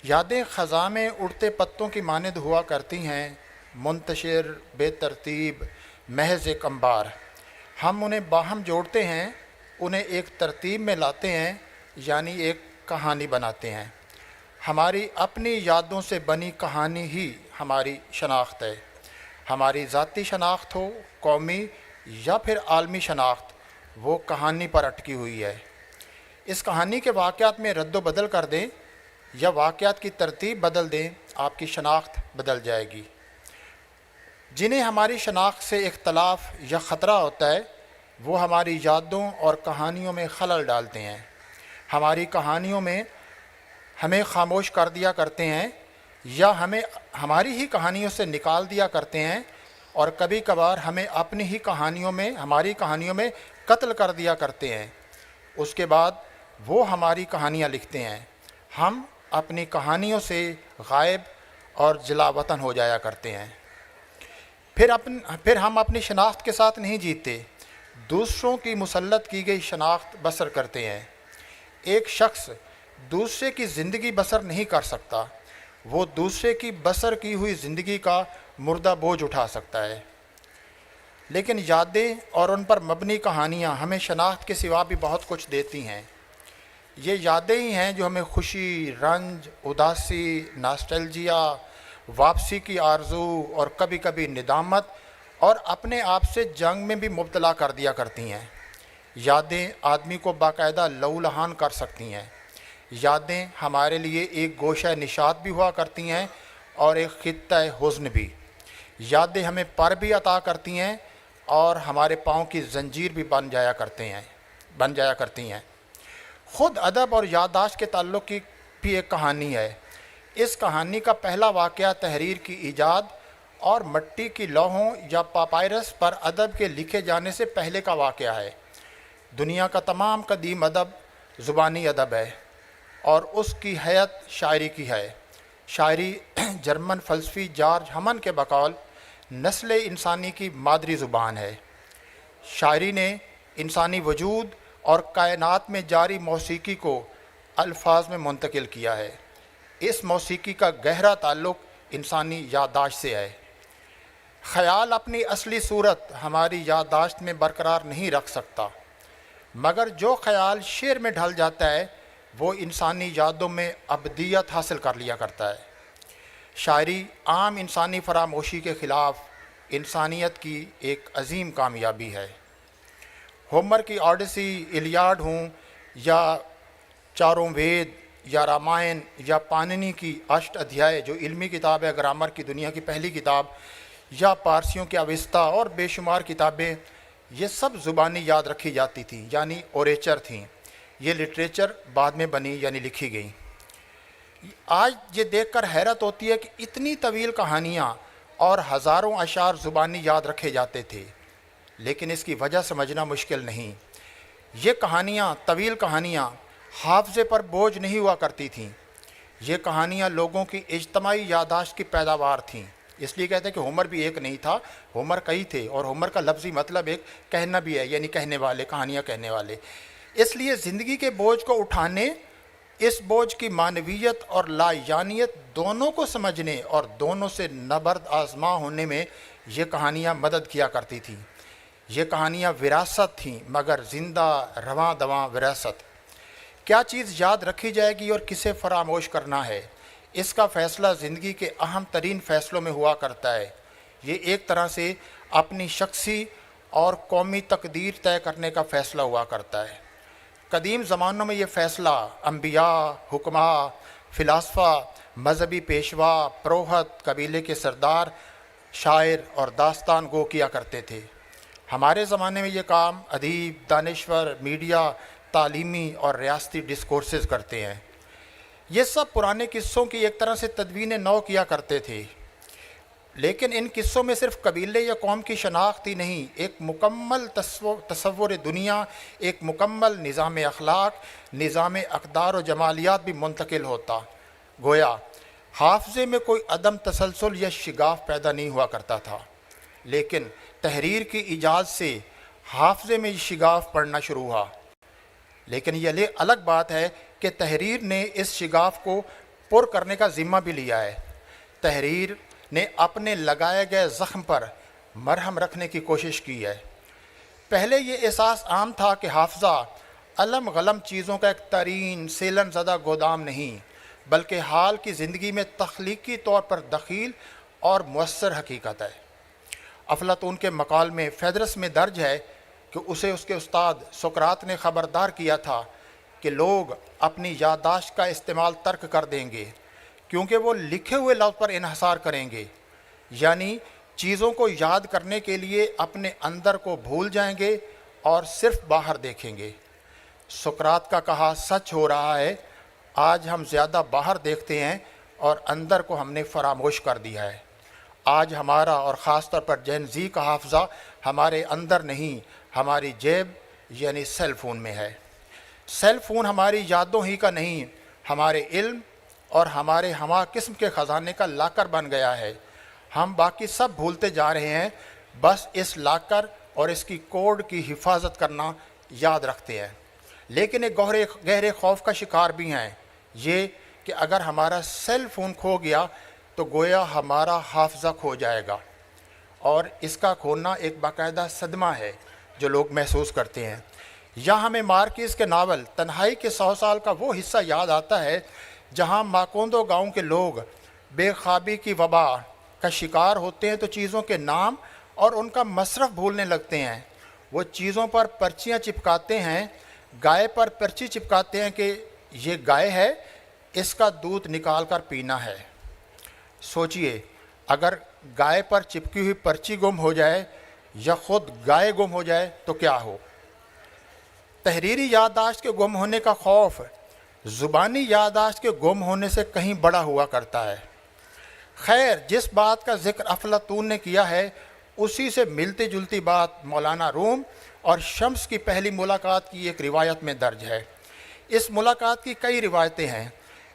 यादें ख़ज़ा में उड़ते पत्तों की मानद हुआ करती हैं, मुंतशिर, बेतरतीब, महज एक अंबार। हम उन्हें बाहम जोड़ते हैं, उन्हें एक तरतीब में लाते हैं, यानी एक कहानी बनाते हैं। हमारी अपनी यादों से बनी कहानी ही हमारी शनाख्त है। हमारी ज़ाती शनाख्त हो, कौमी या फिर आलमी शनाख्त, वो कहानी पर अटकी हुई है। इस कहानी के वाक़यात में रद्द बदल कर दें या वाक़यात की तरतीब बदल दें, आपकी शनाख्त बदल जाएगी। जिन्हें हमारी शनाख्त से इख्तलाफ या ख़तरा होता है, वो हमारी यादों और कहानियों में खलल डालते हैं। हमारी कहानियों में हमें खामोश कर दिया करते हैं या हमें हमारी ही कहानियों से निकाल दिया करते हैं, और कभी कभार हमें अपनी ही कहानियों में, हमारी कहानियों में कत्ल कर दिया करते हैं। उसके बाद वो हमारी कहानियाँ लिखते हैं। हम اپنی کہانیوں سے غائب اور جلا وطن ہو جایا کرتے ہیں۔ پھر ہم اپنی شناخت کے ساتھ نہیں جیتے، دوسروں کی مسلط کی گئی شناخت بسر کرتے ہیں۔ ایک شخص دوسرے کی زندگی بسر نہیں کر سکتا، وہ دوسرے کی بسر کی ہوئی زندگی کا مردہ بوجھ اٹھا سکتا ہے۔ لیکن یادیں اور ان پر مبنی کہانیاں ہمیں شناخت کے سوا بھی بہت کچھ دیتی ہیں۔ یہ یادیں ہی ہیں جو ہمیں خوشی، رنج، اداسی، ناسٹیلجیا، واپسی کی آرزو اور کبھی کبھی ندامت اور اپنے آپ سے جنگ میں بھی مبتلا کر دیا کرتی ہیں۔ یادیں آدمی کو باقاعدہ لہولہان کر سکتی ہیں۔ یادیں ہمارے لیے ایک گوشہ نشاط بھی ہوا کرتی ہیں اور ایک خطہ حزن بھی۔ یادیں ہمیں پر بھی عطا کرتی ہیں اور ہمارے پاؤں کی زنجیر بھی بن جایا کرتی ہیں۔ خود ادب اور یادداشت کے تعلق کی بھی ایک کہانی ہے۔ اس کہانی کا پہلا واقعہ تحریر کی ایجاد اور مٹی کی لوحوں یا پاپائرس پر ادب کے لکھے جانے سے پہلے کا واقعہ ہے۔ دنیا کا تمام قدیم ادب زبانی ادب ہے اور اس کی حیت شاعری کی ہے۔ شاعری جرمن فلسفی جارج ہمن کے بقول نسل انسانی کی مادری زبان ہے۔ شاعری نے انسانی وجود اور کائنات میں جاری موسیقی کو الفاظ میں منتقل کیا ہے۔ اس موسیقی کا گہرا تعلق انسانی یادداشت سے ہے۔ خیال اپنی اصلی صورت ہماری یادداشت میں برقرار نہیں رکھ سکتا، مگر جو خیال شعر میں ڈھل جاتا ہے وہ انسانی یادوں میں ابدیت حاصل کر لیا کرتا ہے۔ شاعری عام انسانی فراموشی کے خلاف انسانیت کی ایک عظیم کامیابی ہے۔ ہومر کی آڈیسی، الیاڈ ہوں یا چاروں وید یا رامائن یا پاننی کی اشٹ ادھیائے جو علمی کتاب ہے، گرامر کی دنیا کی پہلی کتاب، یا پارسیوں کے اوستا اور بے شمار کتابیں، یہ سب زبانی یاد رکھی جاتی تھیں، یعنی اوریچر تھیں۔ یہ لٹریچر بعد میں بنی یعنی لکھی گئیں۔ آج یہ دیکھ کر حیرت ہوتی ہے کہ اتنی طویل کہانیاں اور ہزاروں اشعار زبانی یاد رکھے جاتے تھے، لیکن اس کی وجہ سمجھنا مشکل نہیں۔ یہ کہانیاں، طویل کہانیاں حافظے پر بوجھ نہیں ہوا کرتی تھیں۔ یہ کہانیاں لوگوں کی اجتماعی یادداشت کی پیداوار تھیں۔ اس لیے کہتے ہیں کہ ہومر بھی ایک نہیں تھا، ہومر کئی تھے، اور ہومر کا لفظی مطلب ایک کہنا بھی ہے، یعنی کہنے والے، کہانیاں کہنے والے۔ اس لیے زندگی کے بوجھ کو اٹھانے، اس بوجھ کی معنویت اور لایانیت دونوں کو سمجھنے اور دونوں سے نبرد آزما ہونے میں یہ کہانیاں مدد کیا کرتی تھیں۔ یہ کہانیاں وراثت تھیں، مگر زندہ رواں دواں وراثت۔ کیا چیز یاد رکھی جائے گی اور کسے فراموش کرنا ہے، اس کا فیصلہ زندگی کے اہم ترین فیصلوں میں ہوا کرتا ہے۔ یہ ایک طرح سے اپنی شخصی اور قومی تقدیر طے کرنے کا فیصلہ ہوا کرتا ہے۔ قدیم زمانوں میں یہ فیصلہ انبیاء، حکماء، فلاسفہ، مذہبی پیشوا، پروہت، قبیلے کے سردار، شاعر اور داستان گو کیا کرتے تھے۔ ہمارے زمانے میں یہ کام ادیب، دانشور، میڈیا، تعلیمی اور ریاستی ڈسکورسز کرتے ہیں۔ یہ سب پرانے قصوں کی ایک طرح سے تدوین نو کیا کرتے تھے، لیکن ان قصوں میں صرف قبیلے یا قوم کی شناخت ہی نہیں، ایک مکمل تصور دنیا، ایک مکمل نظام اخلاق، نظام اقدار و جمالیات بھی منتقل ہوتا۔ گویا حافظے میں کوئی عدم تسلسل یا شگاف پیدا نہیں ہوا کرتا تھا، لیکن تحریر کی ایجاد سے حافظے میں یہ شگاف پڑنا شروع ہوا۔ لیکن یہ الگ بات ہے کہ تحریر نے اس شگاف کو پر کرنے کا ذمہ بھی لیا ہے۔ تحریر نے اپنے لگائے گئے زخم پر مرہم رکھنے کی کوشش کی ہے۔ پہلے یہ احساس عام تھا کہ حافظہ علم غلم چیزوں کا ایک ترین سیلن زدہ گودام نہیں، بلکہ حال کی زندگی میں تخلیقی طور پر دخیل اور مؤثر حقیقت ہے۔ افلاطون کے مقال میں فیدرس میں درج ہے کہ اسے اس کے استاد سقراط نے خبردار کیا تھا کہ لوگ اپنی یادداشت کا استعمال ترک کر دیں گے کیونکہ وہ لکھے ہوئے لفظ پر انحصار کریں گے، یعنی چیزوں کو یاد کرنے کے لیے اپنے اندر کو بھول جائیں گے اور صرف باہر دیکھیں گے۔ سقراط کا کہا سچ ہو رہا ہے، آج ہم زیادہ باہر دیکھتے ہیں اور اندر کو ہم نے فراموش کر دیا ہے۔ آج ہمارا اور خاص طور پر جین زی کا حافظہ ہمارے اندر نہیں، ہماری جیب یعنی سیل فون میں ہے۔ سیل فون ہماری یادوں ہی کا نہیں، ہمارے علم اور ہمارے ہما قسم کے خزانے کا لاکر بن گیا ہے. ہم باقی سب بھولتے جا رہے ہیں, بس اس لاکر اور اس کی کوڈ کی حفاظت کرنا یاد رکھتے ہیں. لیکن ایک گہرے خوف کا شکار بھی ہیں, یہ کہ اگر ہمارا سیل فون کھو گیا تو گویا ہمارا حافظہ کھو جائے گا, اور اس کا کھونا ایک باقاعدہ صدمہ ہے جو لوگ محسوس کرتے ہیں. یہاں ہمیں مارکیز کے ناول تنہائی کے 100 سال کا وہ حصہ یاد آتا ہے جہاں ماکوندو گاؤں کے لوگ بے خوابی کی وبا کا شکار ہوتے ہیں تو چیزوں کے نام اور ان کا مصرف بھولنے لگتے ہیں. وہ چیزوں پر پرچیاں چپکاتے ہیں, گائے پر پرچی چپکاتے ہیں کہ یہ گائے ہے, اس کا دودھ نکال کر پینا ہے. سوچئے اگر گائے پر چپکی ہوئی پرچی گم ہو جائے یا خود گائے گم ہو جائے تو کیا ہو. تحریری یادداشت کے گم ہونے کا خوف زبانی یادداشت کے گم ہونے سے کہیں بڑا ہوا کرتا ہے. خیر, جس بات کا ذکر افلاطون نے کیا ہے اسی سے ملتی جلتی بات مولانا روم اور شمس کی پہلی ملاقات کی ایک روایت میں درج ہے. اس ملاقات کی کئی روایتیں ہیں.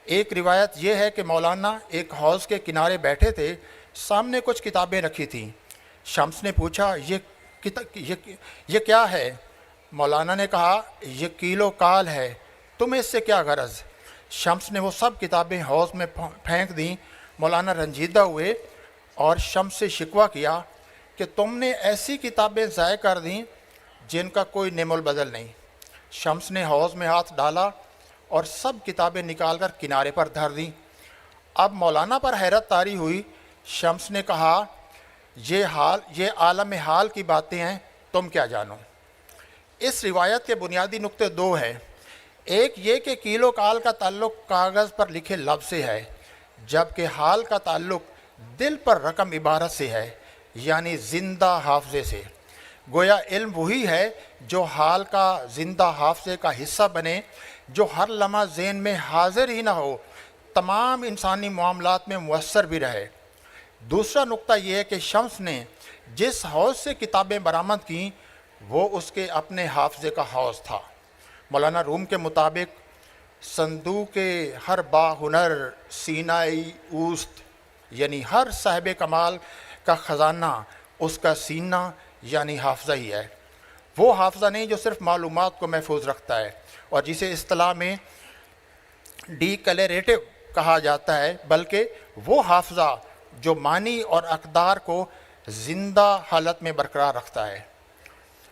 ایک روایت یہ ہے کہ مولانا ایک حوض کے کنارے بیٹھے تھے, سامنے کچھ کتابیں رکھی تھیں. شمس نے پوچھا یہ کیا ہے؟ مولانا نے کہا یہ کیلو کال ہے, تمہیں اس سے کیا غرض؟ شمس نے وہ سب کتابیں حوض میں پھینک دیں. مولانا رنجیدہ ہوئے اور شمس سے شکوہ کیا کہ تم نے ایسی کتابیں ضائع کر دیں جن کا کوئی نعم البدل نہیں. شمس نے حوض میں ہاتھ ڈالا اور سب کتابیں نکال کر کنارے پر دھر دیں. اب مولانا پر حیرت طاری ہوئی. شمس نے کہا یہ عالم حال کی باتیں ہیں, تم کیا جانو. اس روایت کے بنیادی نقطے دو ہیں. ایک یہ کہ کیلو کال کا تعلق کاغذ پر لکھے لفظ سے ہے, جبکہ حال کا تعلق دل پر رقم عبارت سے ہے, یعنی زندہ حافظے سے. گویا علم وہی ہے جو حال کا زندہ حافظے کا حصہ بنے, جو ہر لمحہ ذہن میں حاضر ہی نہ ہو, تمام انسانی معاملات میں مؤثر بھی رہے. دوسرا نقطہ یہ ہے کہ شمس نے جس حوض سے کتابیں برآمد کیں وہ اس کے اپنے حافظے کا حوض تھا. مولانا روم کے مطابق صندوق ہر با ہنر سینائی اوست, یعنی ہر صاحب کمال کا خزانہ اس کا سینہ یعنی حافظہ ہی ہے. وہ حافظہ نہیں جو صرف معلومات کو محفوظ رکھتا ہے اور جسے اصطلاح میں ڈیکلیریٹو کہا جاتا ہے, بلکہ وہ حافظہ جو معنی اور اقدار کو زندہ حالت میں برقرار رکھتا ہے.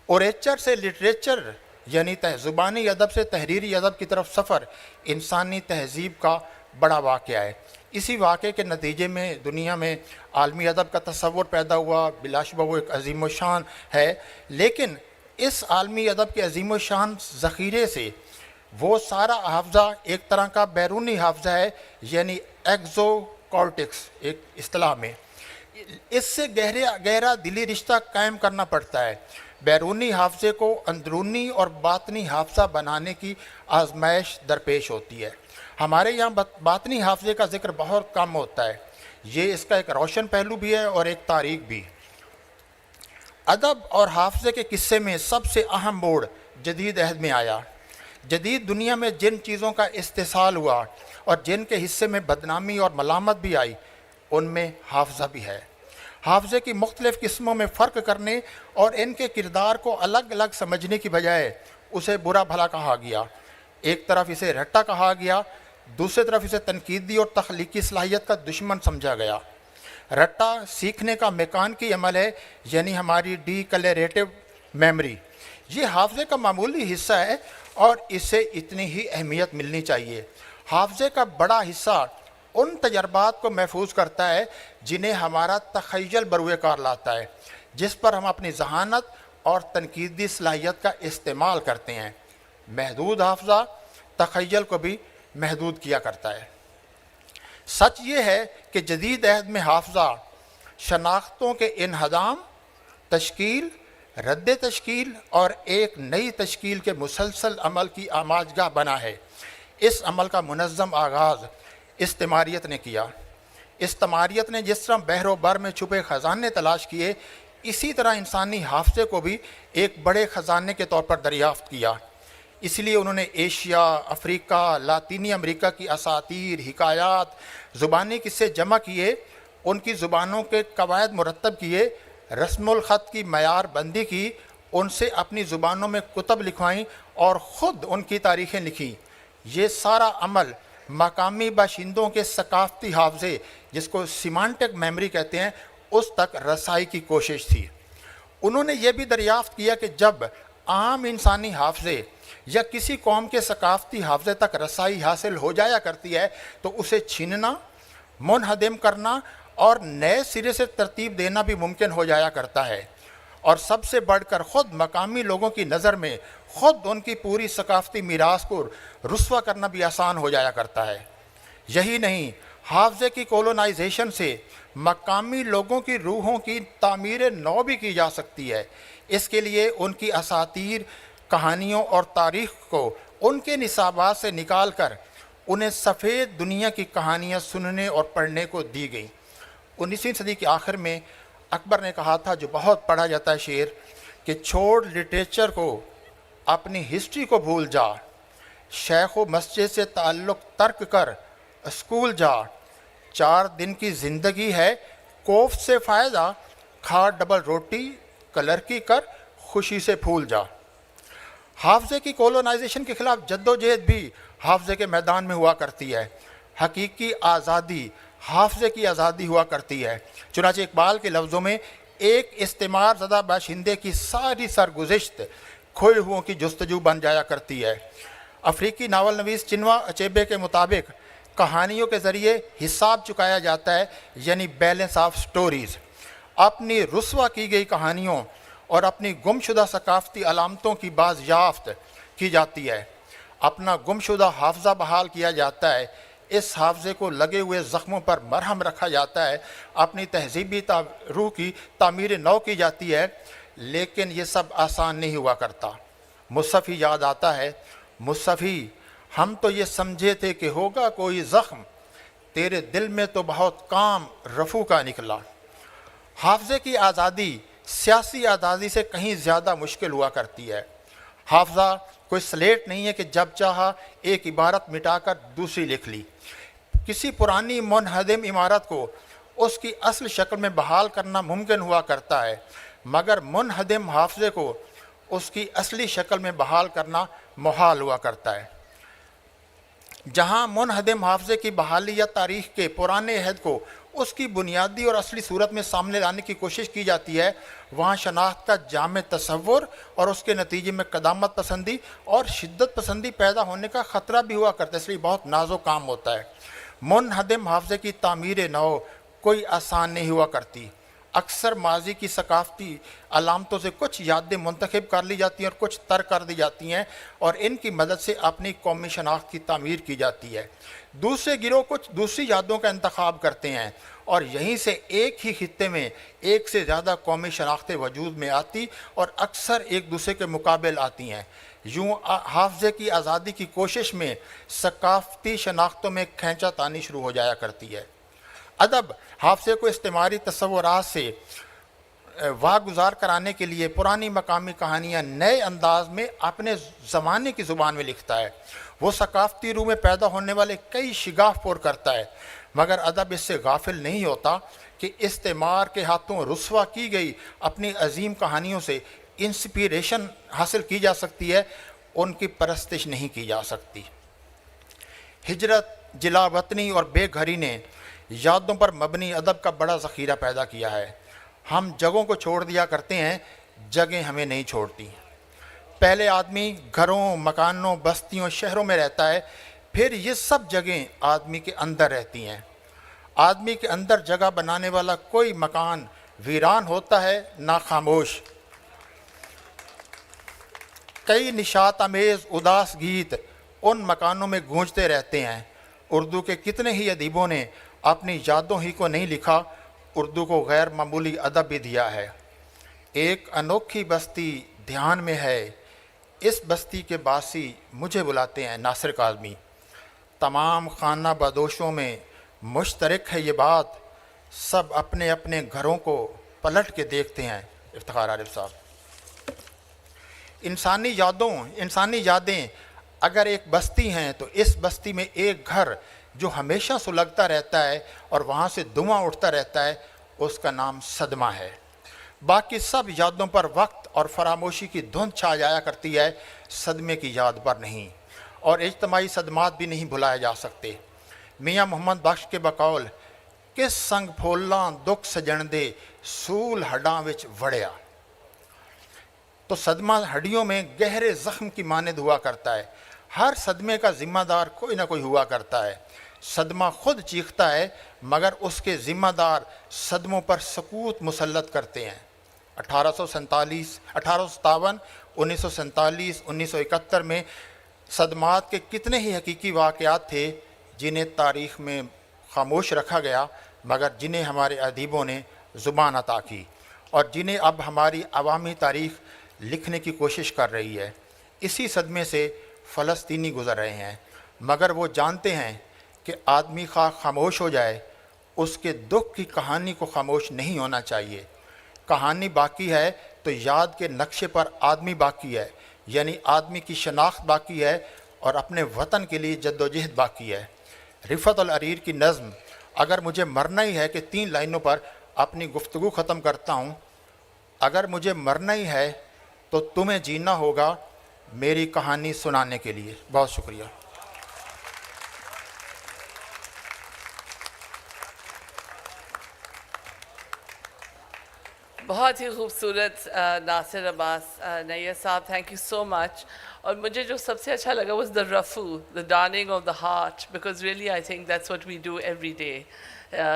اوریچر سے لٹریچر یعنی زبانی ادب سے تحریری ادب کی طرف سفر انسانی تہذیب کا بڑا واقعہ ہے. اسی واقعے کے نتیجے میں دنیا میں عالمی ادب کا تصور پیدا ہوا. بلا شبہ وہ ایک عظیم الشان ہے, لیکن اس عالمی ادب کے عظیم الشان ذخیرے سے وہ سارا حافظہ ایک طرح کا بیرونی حافظہ ہے, یعنی ایگزو کارٹکس ایک اصطلاح میں. اس سے گہرا دلی رشتہ قائم کرنا پڑتا ہے. بیرونی حافظے کو اندرونی اور باطنی حافظہ بنانے کی آزمائش درپیش ہوتی ہے. ہمارے یہاں باطنی حافظے کا ذکر بہت کم ہوتا ہے. یہ اس کا ایک روشن پہلو بھی ہے اور ایک تاریک بھی. ادب اور حافظے کے قصے میں سب سے اہم موڑ جدید عہد میں آیا. جدید دنیا میں جن چیزوں کا استحصال ہوا اور جن کے حصے میں بدنامی اور ملامت بھی آئی, ان میں حافظہ بھی ہے. حافظے کی مختلف قسموں میں فرق کرنے اور ان کے کردار کو الگ الگ سمجھنے کی بجائے اسے برا بھلا کہا گیا. ایک طرف اسے رٹا کہا گیا, دوسری طرف اسے تنقیدی اور تخلیقی صلاحیت کا دشمن سمجھا گیا. رٹا سیکھنے کا میکانیکی عمل ہے, یعنی ہماری ڈیکلیریٹو میموری. یہ حافظے کا معمولی حصہ ہے اور اسے اتنی ہی اہمیت ملنی چاہیے. حافظے کا بڑا حصہ ان تجربات کو محفوظ کرتا ہے جنہیں ہمارا تخیل بروئے کار لاتا ہے, جس پر ہم اپنی ذہانت اور تنقیدی صلاحیت کا استعمال کرتے ہیں. محدود حافظہ تخیل کو بھی محدود کیا کرتا ہے. سچ یہ ہے کہ جدید عہد میں حافظہ شناختوں کے انہدام, تشکیل, رد تشکیل اور ایک نئی تشکیل کے مسلسل عمل کی آماجگاہ بنا ہے. اس عمل کا منظم آغاز استعماریت نے کیا. استعماریت نے جس طرح بحر و بر میں چھپے خزانے تلاش کیے, اسی طرح انسانی حافظے کو بھی ایک بڑے خزانے کے طور پر دریافت کیا. اس لیے انہوں نے ایشیا، افریقہ، لاطینی امریکہ کی اساطیر، حکایات، زبانی قصے جمع کیے، ان کی زبانوں کے قواعد مرتب کیے، رسم الخط کی معیار بندی کی، ان سے اپنی زبانوں میں کتب لکھوائیں اور خود ان کی تاریخیں لکھیں۔ یہ سارا عمل مقامی باشندوں کے ثقافتی حافظے، جس کو سیمانٹک میموری کہتے ہیں، اس تک رسائی کی کوشش تھی۔ انہوں نے یہ بھی دریافت کیا کہ جب عام انسانی حافظے یا کسی قوم کے ثقافتی حافظے تک رسائی حاصل ہو جایا کرتی ہے تو اسے چھیننا، منہدم کرنا اور نئے سرے سے ترتیب دینا بھی ممکن ہو جایا کرتا ہے، اور سب سے بڑھ کر خود مقامی لوگوں کی نظر میں خود ان کی پوری ثقافتی میراث کو رسوا کرنا بھی آسان ہو جایا کرتا ہے۔ یہی نہیں، حافظے کی کولونائزیشن سے مقامی لوگوں کی روحوں کی تعمیر نو بھی کی جا سکتی ہے۔ اس کے لیے ان کی اساطیر، کہانیوں اور تاریخ کو ان کے نصابات سے نکال کر انہیں سفید دنیا کی کہانیاں سننے اور پڑھنے کو دی گئیں۔ 19ویں صدی کے آخر میں اکبر نے کہا تھا، جو بہت پڑھا جاتا ہے شعر، کہ چھوڑ لٹریچر کو، اپنی ہسٹری کو بھول جا، شیخ و مسجد سے تعلق ترک کر اسکول جا، 4 دن کی زندگی ہے کوفت سے فائدہ، کھا ڈبل روٹی کلر کی کر خوشی سے پھول جا۔ حافظے کی کولونائزیشن کے خلاف جد و جہد بھی حافظے کے میدان میں ہوا کرتی ہے۔ حقیقی آزادی حافظے کی آزادی ہوا کرتی ہے۔ چنانچہ اقبال کے لفظوں میں، ایک استعمار زدہ باشندے کی ساری سرگزشت کھوئے ہوئوں کی جستجو بن جایا کرتی ہے۔ افریقی ناول نویس چنوا اچیبے کے مطابق کہانیوں کے ذریعے حساب چکایا جاتا ہے، یعنی بیلنس آف سٹوریز۔ اپنی رسوا کی گئی کہانیوں اور اپنی گمشدہ ثقافتی علامتوں کی بازیافت کی جاتی ہے، اپنا گمشدہ حافظہ بحال کیا جاتا ہے، اس حافظے کو لگے ہوئے زخموں پر مرہم رکھا جاتا ہے، اپنی تہذیبی روح کی تعمیر نو کی جاتی ہے۔ لیکن یہ سب آسان نہیں ہوا کرتا۔ مصحف ہی یاد آتا ہے، مصحف ہی، ہم تو یہ سمجھے تھے کہ ہوگا کوئی زخم، تیرے دل میں تو بہت کام رفو کا نکلا۔ حافظے کی آزادی سیاسی آزادی سے کہیں زیادہ مشکل ہوا کرتی ہے۔ حافظہ کوئی سلیٹ نہیں ہے کہ جب چاہا ایک عبارت مٹا کر دوسری لکھ لی۔ کسی پرانی منہدم عمارت کو اس کی اصل شکل میں بحال کرنا ممکن ہوا کرتا ہے، مگر منہدم حافظے کو اس کی اصلی شکل میں بحال کرنا محال ہوا کرتا ہے۔ جہاں منہدم حافظے کی بحالی یا تاریخ کے پرانے عہد کو اس کی بنیادی اور اصلی صورت میں سامنے لانے کی کوشش کی جاتی ہے، وہاں شناخت کا جامع تصور اور اس کے نتیجے میں قدامت پسندی اور شدت پسندی پیدا ہونے کا خطرہ بھی ہوا کرتا ہے، اس لیے بہت نازک کام ہوتا ہے۔ منہدم حافظے کی تعمیر نو کوئی آسان نہیں ہوا کرتی۔ اکثر ماضی کی ثقافتی علامتوں سے کچھ یادیں منتخب کر لی جاتی ہیں اور کچھ ترک کر دی جاتی ہیں، اور ان کی مدد سے اپنی قومی شناخت کی تعمیر کی جاتی ہے۔ دوسرے گروہ کچھ دوسری یادوں کا انتخاب کرتے ہیں، اور یہیں سے ایک ہی خطے میں ایک سے زیادہ قومی شناختیں وجود میں آتی اور اکثر ایک دوسرے کے مقابل آتی ہیں۔ یوں حافظے کی آزادی کی کوشش میں ثقافتی شناختوں میں کھینچا تانی شروع ہو جایا کرتی ہے۔ ادب حافظے کو استعماری تصورات سے واگزار کرانے کے لیے پرانی مقامی کہانیاں نئے انداز میں اپنے زمانے کی زبان میں لکھتا ہے۔ وہ ثقافتی روح میں پیدا ہونے والے کئی شگاف پور کرتا ہے، مگر ادب اس سے غافل نہیں ہوتا کہ استعمار کے ہاتھوں رسوا کی گئی اپنی عظیم کہانیوں سے انسپیریشن حاصل کی جا سکتی ہے، ان کی پرستش نہیں کی جا سکتی۔ ہجرت، جلا وطنی اور بے گھری نے یادوں پر مبنی ادب کا بڑا ذخیرہ پیدا کیا ہے۔ ہم جگہوں کو چھوڑ دیا کرتے ہیں، جگہیں ہمیں نہیں چھوڑتی۔ پہلے آدمی گھروں، مکانوں، بستیوں، شہروں میں رہتا ہے، پھر یہ سب جگہیں آدمی کے اندر رہتی ہیں۔ آدمی کے اندر جگہ بنانے والا کوئی مکان ویران ہوتا ہے نہ خاموش۔ کئی نشاط آمیز اداس گیت ان مکانوں میں گونجتے رہتے ہیں۔ اردو کے کتنے ہی ادیبوں نے اپنی یادوں ہی کو نہیں لکھا، اردو کو غیر معمولی ادب بھی دیا ہے۔ ایک انوکھی بستی دھیان میں ہے، اس بستی کے باسی مجھے بلاتے ہیں، ناصر کاظمی۔ تمام خانہ بدوشوں میں مشترک ہے یہ بات، سب اپنے اپنے گھروں کو پلٹ کے دیکھتے ہیں، افتخار عارف صاحب۔ انسانی یادیں اگر ایک بستی ہیں تو اس بستی میں ایک گھر جو ہمیشہ سلگتا رہتا ہے اور وہاں سے دھواں اٹھتا رہتا ہے، اس کا نام صدمہ ہے۔ باقی سب یادوں پر وقت اور فراموشی کی دھند چھا جایا کرتی ہے، صدمے کی یاد پر نہیں، اور اجتماعی صدمات بھی نہیں بھلائے جا سکتے۔ میاں محمد بخش کے بقول کس سنگ پھولاں دکھ سجن دے سول ہڈاں وچ وڑیا، تو صدمہ ہڈیوں میں گہرے زخم کی مانند ہوا کرتا ہے۔ ہر صدمے کا ذمہ دار کوئی نہ کوئی ہوا کرتا ہے۔ صدمہ خود چیختا ہے مگر اس کے ذمہ دار صدموں پر سکوت مسلط کرتے ہیں۔ 1857، 1947، 1971 میں صدمات کے کتنے ہی حقیقی واقعات تھے جنہیں تاریخ میں خاموش رکھا گیا، مگر جنہیں ہمارے ادیبوں نے زبان عطا کی اور جنہیں اب ہماری عوامی تاریخ لکھنے کی کوشش کر رہی ہے۔ اسی صدمے سے فلسطینی گزر رہے ہیں، مگر وہ جانتے ہیں کہ آدمی خواہ خاموش ہو جائے، اس کے دکھ کی کہانی کو خاموش نہیں ہونا چاہیے۔ کہانی باقی ہے تو یاد کے نقشے پر آدمی باقی ہے، یعنی آدمی کی شناخت باقی ہے اور اپنے وطن کے لیے جدوجہد باقی ہے۔ رفعت العریر کی نظم اگر مجھے مرنا ہی ہے کہ 3 لائنوں پر اپنی گفتگو ختم کرتا ہوں۔ اگر مجھے مرنا ہی ہے تو تمہیں جینا ہوگا میری کہانی سنانے کے لیے۔ بہت شکریہ۔ بہت ہی خوبصورت ناصر عباس نیّر صاحب، تھینک یو سو مچ۔ اور مجھے جو سب سے اچھا لگا was the rafu, the dawning of the heart, because really I think that's what we do every day,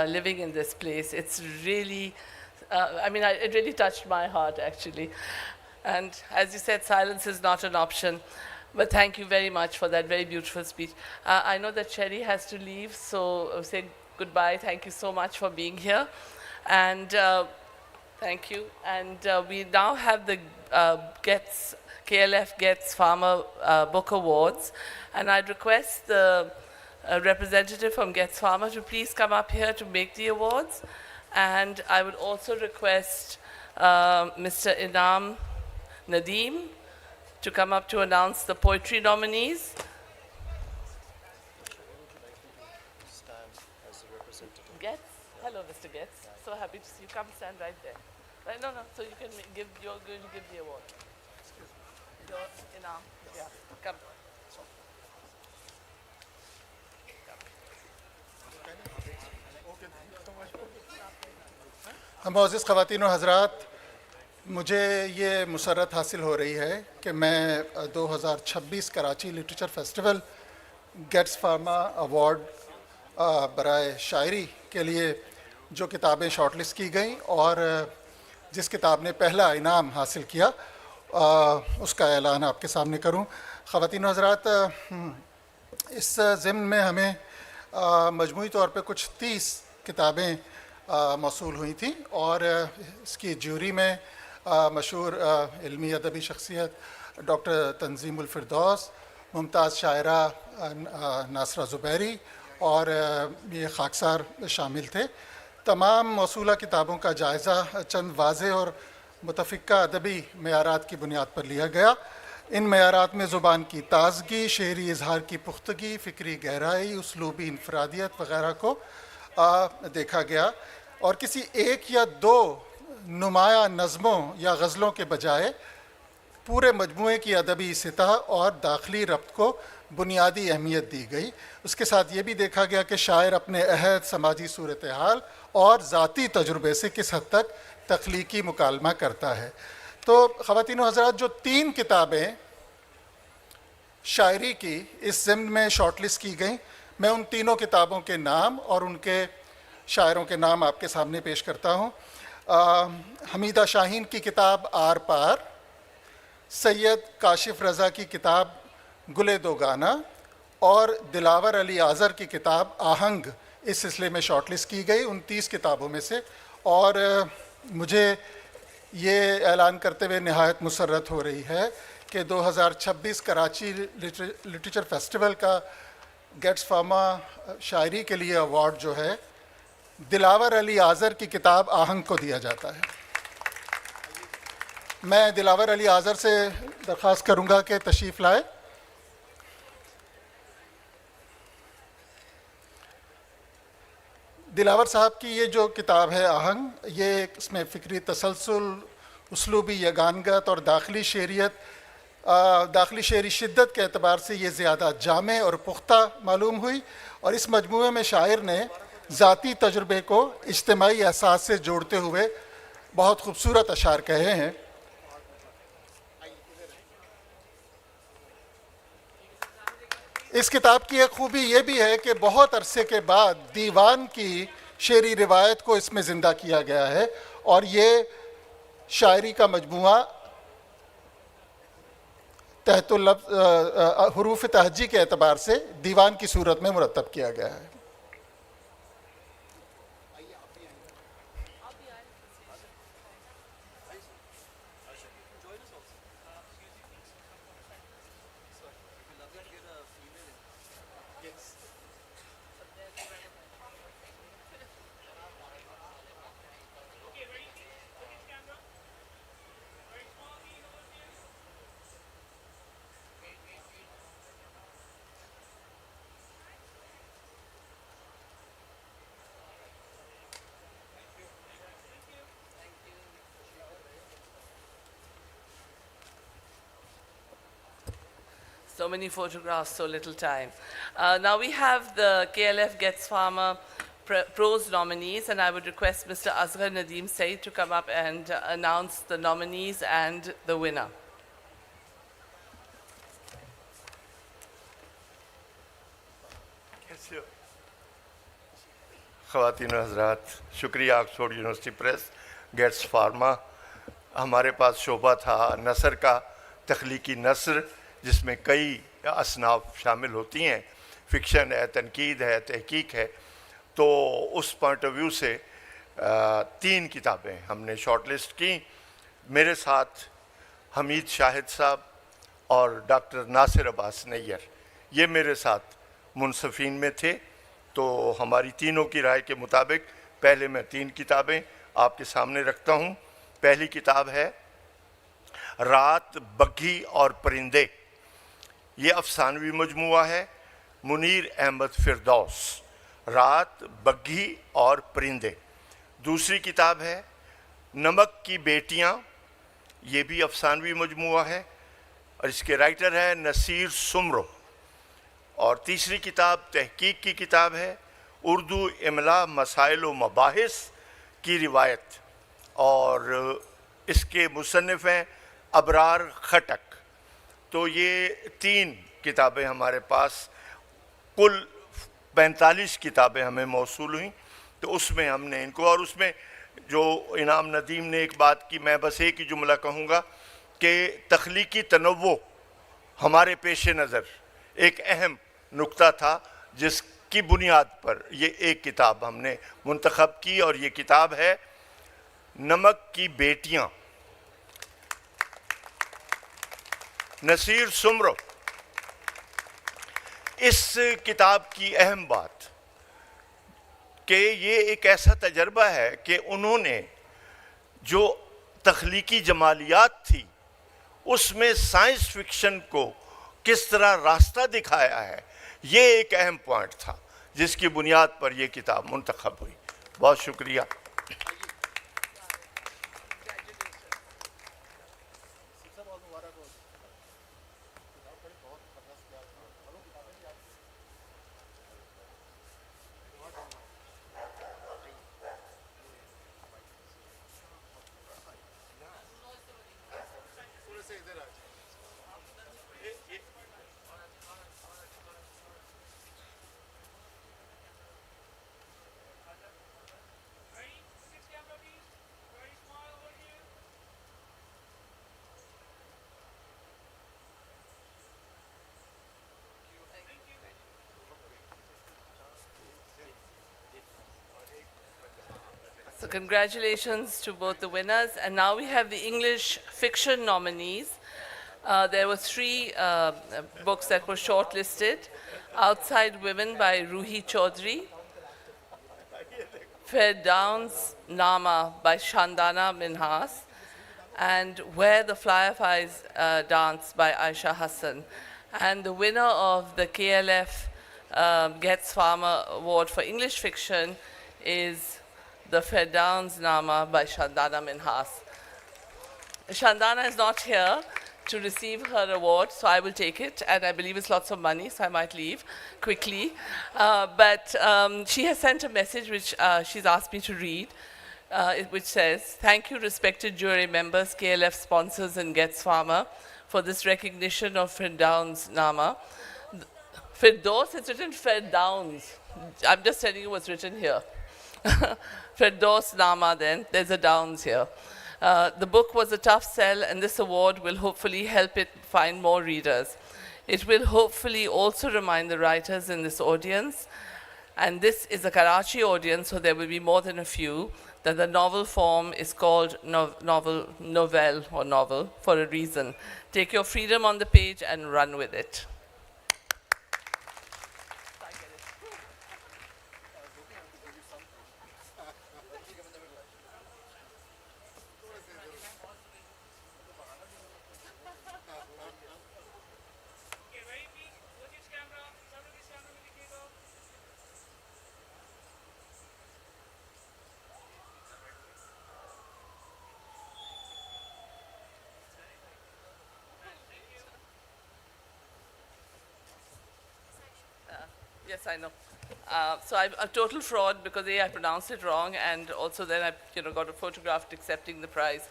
living in this place. It's really, it really touched my heart actually. And as you said, silence is not an option. But thank you very much for that very beautiful speech. I know that Sherry has to leave, so say goodbye. Thank you so much for being here. And thank you. And we now have the KLF Gets Farmer Book Awards. And I'd request the representative from Gets Farmer to please come up here to make the awards. And I would also request Mr. Inam Nadeem to come up to announce the poetry nominees. Getz? Hello, Mr. Getz. So happy to see you. Come stand right there. Right? No, so you can you're going to give the award. Your Inam. Yeah, come. معزز خواتین و حضرات، مجھے یہ مسرت حاصل ہو رہی ہے کہ میں 2026 Karachi literature festival Getz Pharma award برائے شاعری کے لیے جو کتابیں شارٹ لسٹ کی گئیں اور جس کتاب نے پہلا انعام حاصل کیا اس کا اعلان آپ کے سامنے کروں۔ خواتین و حضرات، اس ضمن میں ہمیں مجموعی طور پہ کچھ 30 کتابیں موصول ہوئی تھیں اور اس کی جیوری میں مشہور علمی ادبی شخصیت ڈاکٹر تنظیم الفردوس، ممتاز شاعرہ ناصرہ زبیری اور یہ خاکسار شامل تھے۔ تمام موصولہ کتابوں کا جائزہ چند واضح اور متفقہ ادبی معیارات کی بنیاد پر لیا گیا۔ ان معیارات میں زبان کی تازگی، شعری اظہار کی پختگی، فکری گہرائی، اسلوبی انفرادیت وغیرہ کو دیکھا گیا، اور کسی ایک یا 2 نمایاں نظموں یا غزلوں کے بجائے پورے مجموعے کی ادبی سطح اور داخلی ربط کو بنیادی اہمیت دی گئی۔ اس کے ساتھ یہ بھی دیکھا گیا کہ شاعر اپنے عہد، سماجی صورتحال اور ذاتی تجربے سے کس حد تک تخلیقی مکالمہ کرتا ہے۔ تو خواتین و حضرات، جو 3 کتابیں شاعری کی اس ضمن میں شارٹ لسٹ کی گئیں، میں ان تینوں کتابوں کے نام اور ان کے شاعروں کے نام آپ کے سامنے پیش کرتا ہوں۔ حمیدہ شاہین کی کتاب آر پار، سید کاشف رضا کی کتاب گلے دوگانہ اور دلاور علی آذر کی کتاب آہنگ اس سلسلے میں شارٹ لسٹ کی گئی ان 30 کتابوں میں سے۔ اور مجھے یہ اعلان کرتے ہوئے نہایت مسرت ہو رہی ہے کہ 2026 کراچی لٹریچر فیسٹیول کا گیٹس فارما شاعری کے لیے ایوارڈ جو ہے دلاور علی آذر کی کتاب آہنگ کو دیا جاتا ہے۔ میں دلاور علی آذر سے درخواست کروں گا کہ تشریف لائے. دلاور صاحب کی یہ جو کتاب ہے آہنگ، یہ اس میں فکری تسلسل، اسلوبی یگانگت اور داخلی شعری شدت کے اعتبار سے یہ زیادہ جامع اور پختہ معلوم ہوئی، اور اس مجموعے میں شاعر نے ذاتی تجربے کو اجتماعی احساس سے جوڑتے ہوئے بہت خوبصورت اشعار کہے ہیں. اس کتاب کی ایک خوبی یہ بھی ہے کہ بہت عرصے کے بعد دیوان کی شعری روایت کو اس میں زندہ کیا گیا ہے، اور یہ شاعری کا مجموعہ تحت حروف تہجی کے اعتبار سے دیوان کی صورت میں مرتب کیا گیا ہے. So many photographs, so little time. Now we have the KLF Gets Farmer prose nominees, and I would request Mr. Asghar Nadeem Said to come up and announce the nominees and the winner. خواتین و حضرات، شکریہ Oxford University Press Getz Pharma. ہمارے پاس شعبہ تھا نثر کا، تخلیقی نثر، جس میں کئی اصناف شامل ہوتی ہیں، فکشن ہے، تنقید ہے، تحقیق ہے. تو اس پوائنٹ آف ویو سے 3 کتابیں ہم نے شارٹ لسٹ کی. میرے ساتھ حمید شاہد صاحب اور ڈاکٹر ناصر عباس نیّر، یہ میرے ساتھ منصفین میں تھے. تو ہماری تینوں کی رائے کے مطابق پہلے میں 3 کتابیں آپ کے سامنے رکھتا ہوں. پہلی کتاب ہے رات، بگھی اور پرندے. یہ افسانوی مجموعہ ہے، منیر احمد فردوس. رات، بگھی اور پرندے. دوسری کتاب ہے نمک کی بیٹیاں، یہ بھی افسانوی مجموعہ ہے اور اس کے رائٹر ہے نصیر سمرو. اور تیسری کتاب تحقیق کی کتاب ہے اردو املا مسائل و مباحث کی روایت، اور اس کے مصنف ہیں ابرار خٹک. تو یہ 3 کتابیں ہمارے پاس، کل 45 کتابیں ہمیں موصول ہوئیں. تو اس میں ہم نے ان کو، اور اس میں جو انعام ندیم نے ایک بات کی، میں بس ایک ہی جملہ کہوں گا کہ تخلیقی تنوع ہمارے پیش نظر ایک اہم نکتہ تھا، جس کی بنیاد پر یہ ایک کتاب ہم نے منتخب کی، اور یہ کتاب ہے نمک کی بیٹیاں، نصیر سمرو. اس کتاب کی اہم بات کہ یہ ایک ایسا تجربہ ہے کہ انہوں نے جو تخلیقی جمالیات تھی اس میں سائنس فکشن کو کس طرح راستہ دکھایا ہے، یہ ایک اہم پوائنٹ تھا جس کی بنیاد پر یہ کتاب منتخب ہوئی. بہت شکریہ. So congratulations to both the winners. And now we have the English fiction nominees. There were 3 books that were shortlisted. Outside Women by Ruhi Chaudhry, Firdaus Nama by Shandana Minhas, and Where the Fireflies Dance by Aisha Hassan. And the winner of the KLF Getz Farmer Award for English Fiction is The Firdauns Nama by Shandana Minhas. Shandana is not here to receive her award, so I will take it, and I believe it's lots of money, so I might leave quickly. But she has sent a message which she's asked me to read, which says, "Thank you, respected jury members, KLF sponsors, and Getz Farmer, for this recognition of Firdauns Nama." Firdaus, it's written Firdauns. I'm just telling you what's written here. Firdaus Nama then, there's a downs here. The book was a tough sell, and this award will hopefully help it find more readers. It will hopefully also remind the writers in this audience, and this is a Karachi audience, so there will be more than a few, that the novel form is called novelle or novel for a reason. Take your freedom on the page and run with it. Yes, I know. So I'm a total fraud because I pronounced it wrong, and also then I got a photograph accepting the prize.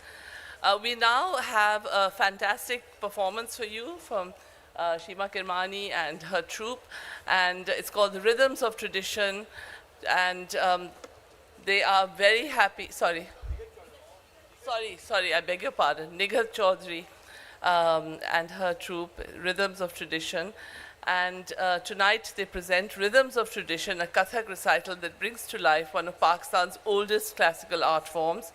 We now have a fantastic performance for you from Shima Kirmani and her troupe, and it's called The Rhythms of Tradition, and they are very happy. Sorry, I beg your pardon. Nighat Chaudhary and her troupe, Rhythms of Tradition. And tonight they present Rhythms of Tradition, a Kathak recital that brings to life one of Pakistan's oldest classical art forms.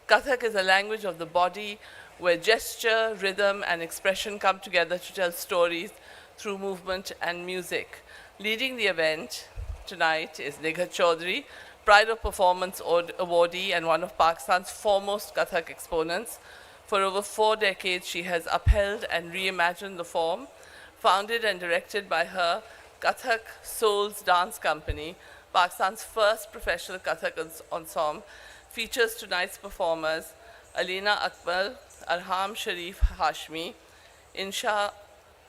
Kathak is a language of the body where gesture, rhythm, and expression come together to tell stories through movement and music. Leading the event tonight is Nighat Chaudhary, Pride of Performance awardee and one of Pakistan's foremost Kathak exponents. For over 4 decades, she has upheld and reimagined the form. Founded and directed by her, Kathak Souls Dance Company, Pakistan's first professional Kathak ensemble, features tonight's performers Alina Akmal, Arham Sharif Hashmi, Insha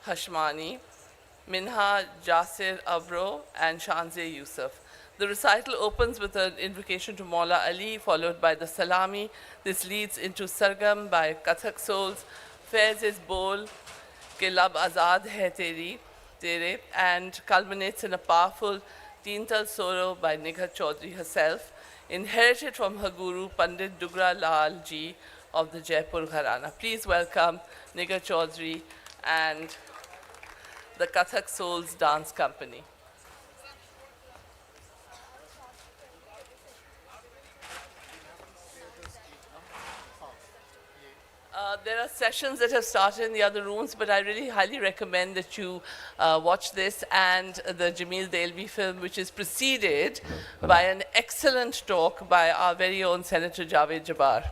Hashmani, Minha Jasir Abro, and Shanze Yusuf. The recital opens with an invocation to Maula Ali, followed by the Salami. This leads into Sargam by Kathak Souls, Faiz is Bol, Ke Lab Azad Hai Tere, and culminates in a powerful Teental Soro by Nighat Chaudhary herself, inherited from her guru Pandit Dugra Lal Ji of the Jaipur Gharana. Please welcome Nighat Chaudhary and the Kathak Souls Dance Company. There are sessions that have started in the other rooms, but I really highly recommend that you watch this and the Jameel Delvi film, which is preceded by an excellent talk by our very own Senator Javed Jabbar.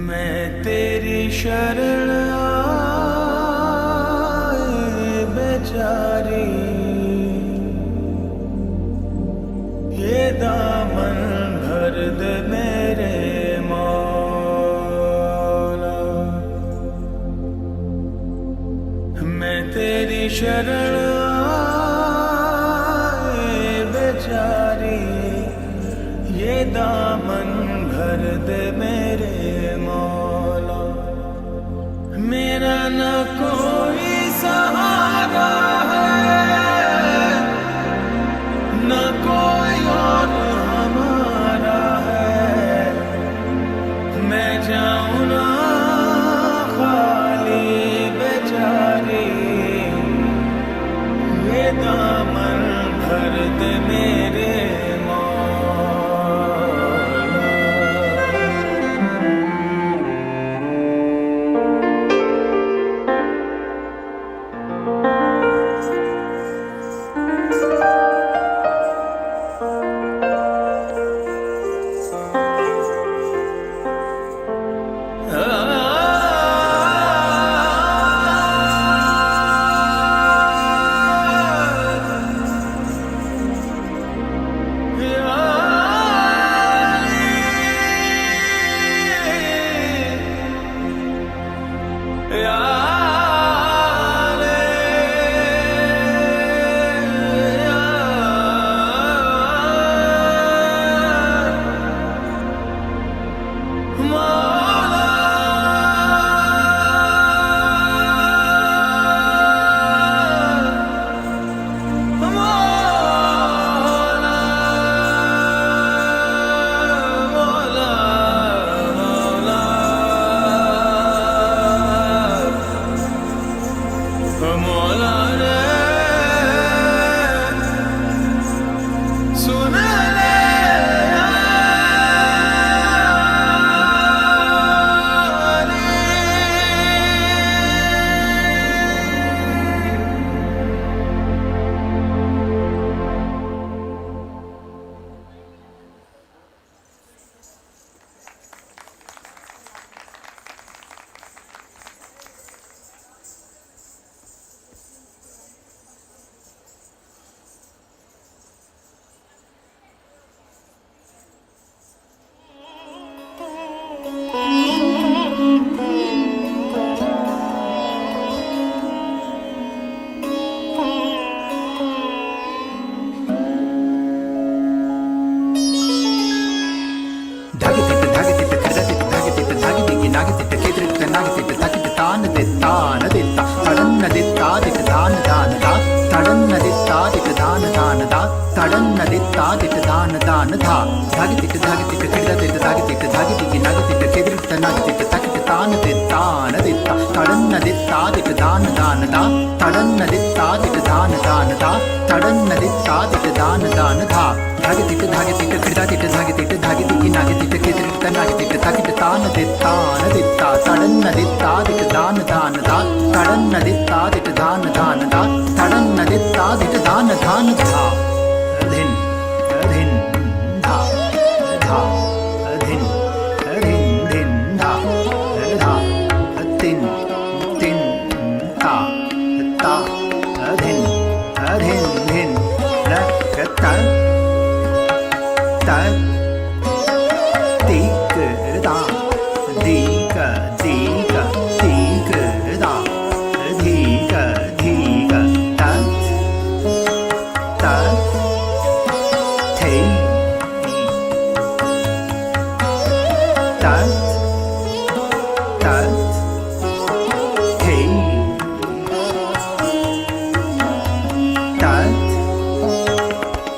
मैं तेरी शरण आए बेचारी, ये दामन भर दे मेरे मौला। मैं तेरी शरण आए बेचारी, ये दामन भर दे मेरे मौला। मेरा न कोई सहारा है, न कोई और हमारा है। मैं जाऊं ना खाली बेचारी, ये दामन भर दे मेरे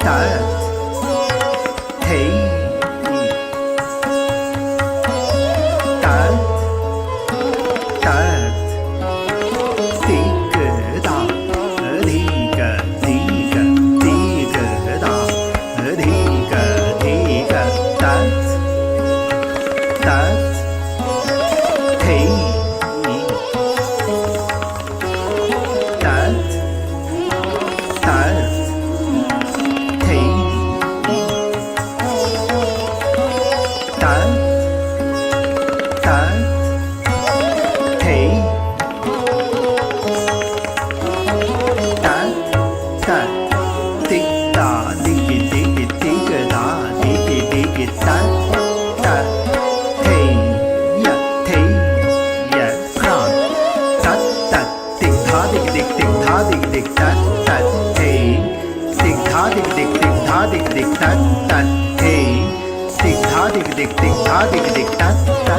ta dig dig ta ta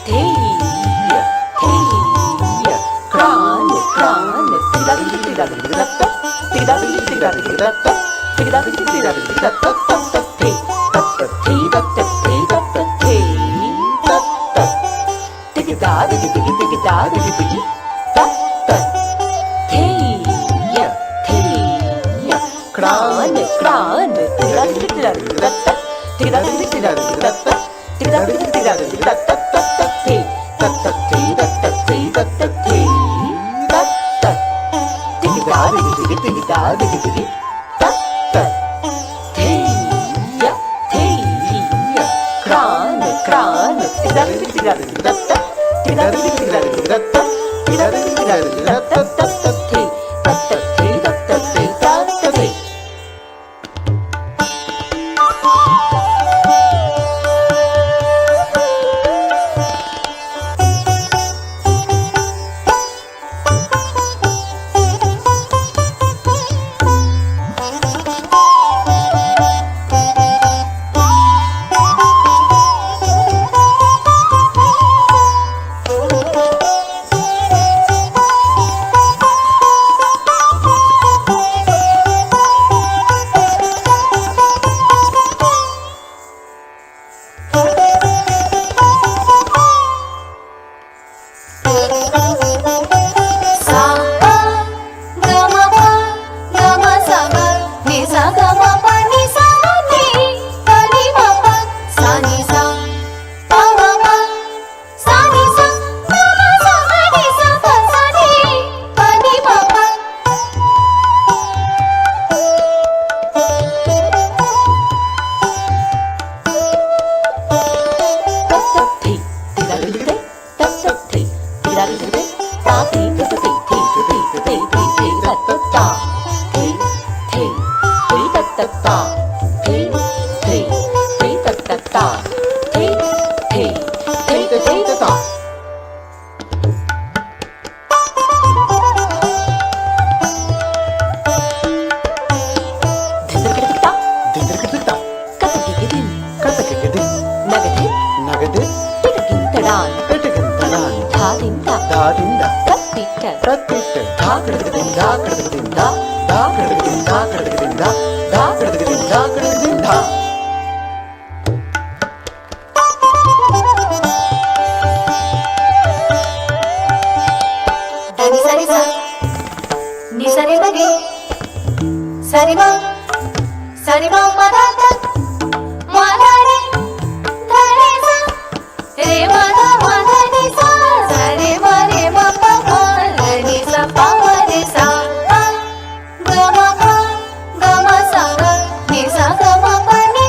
hey. Ni sa ga ma pa ni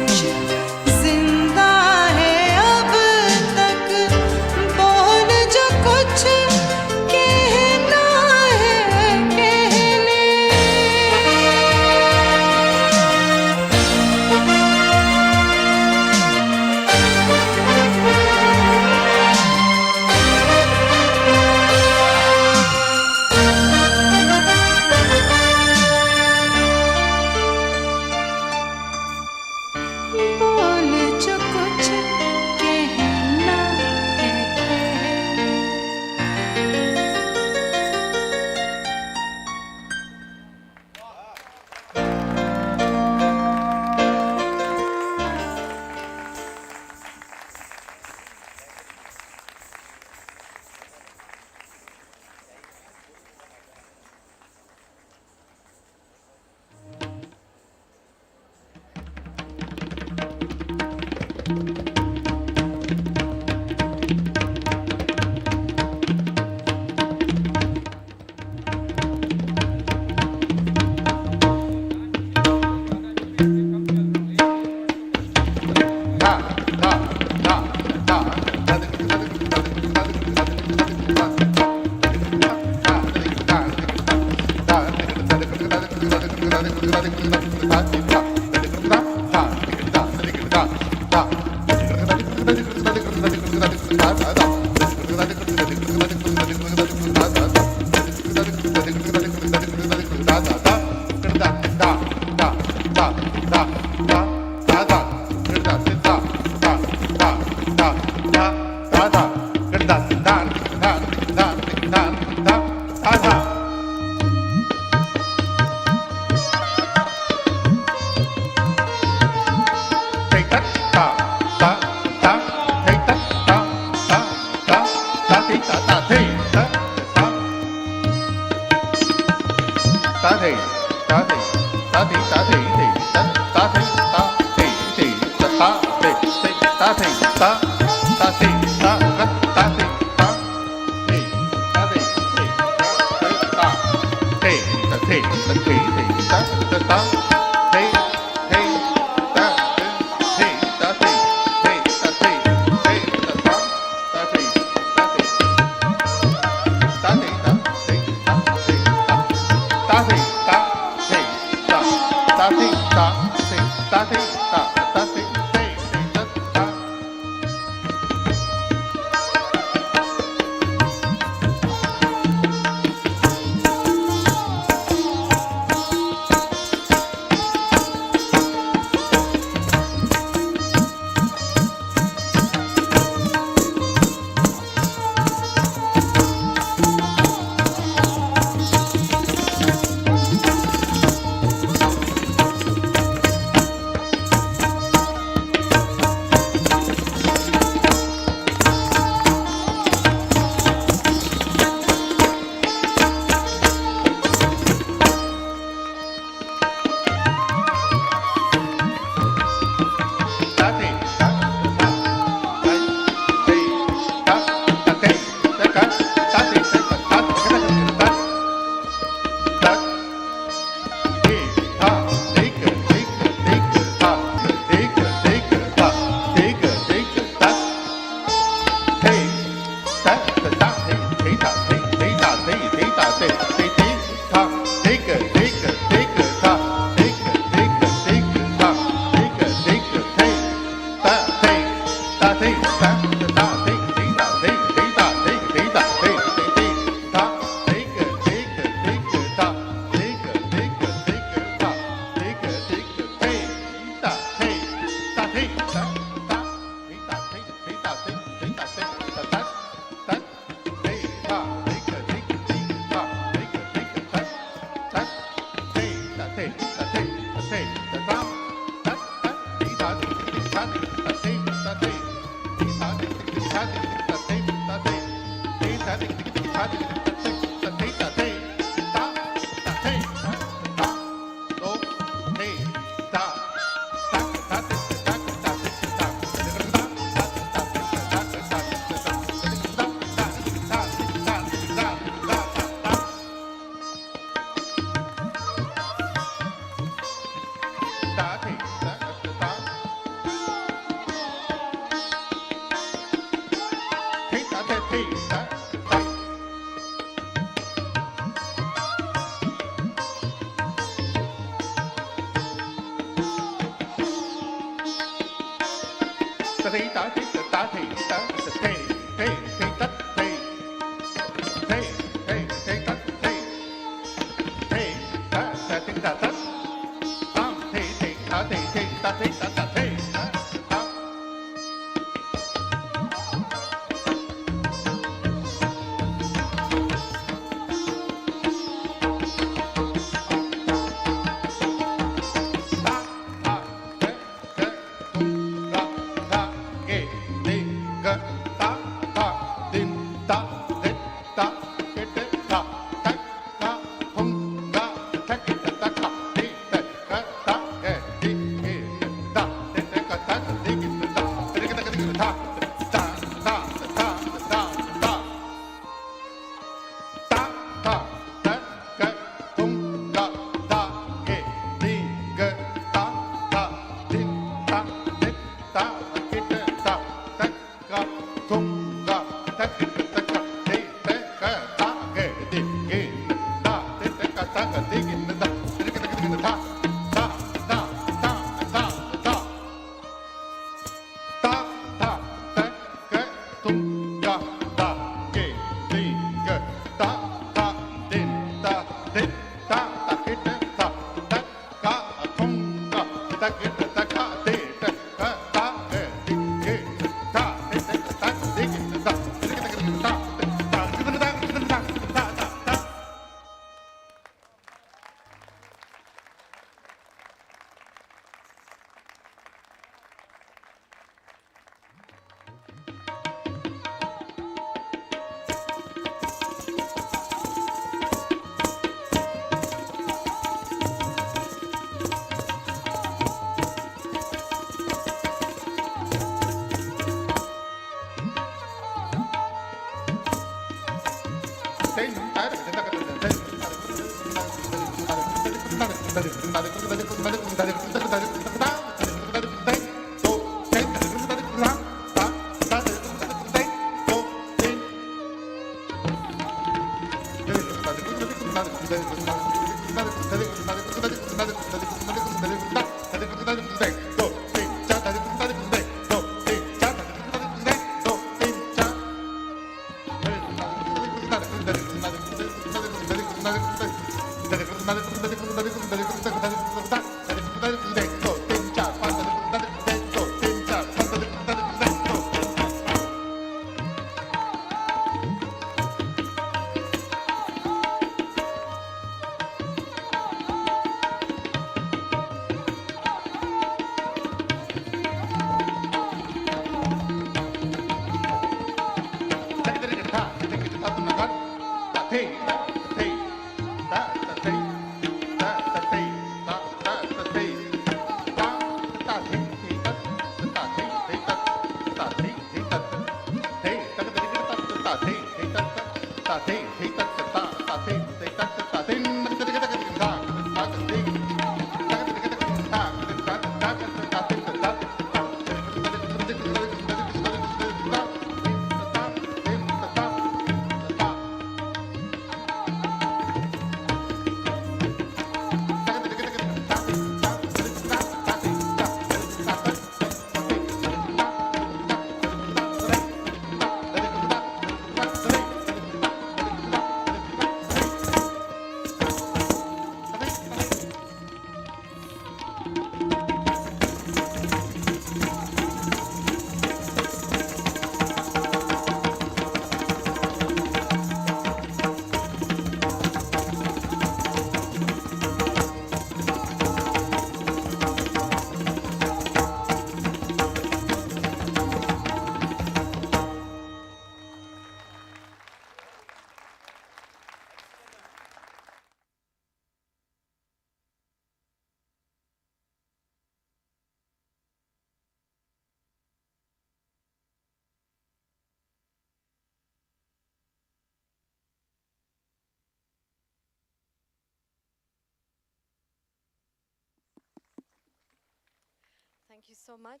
Thank you so much.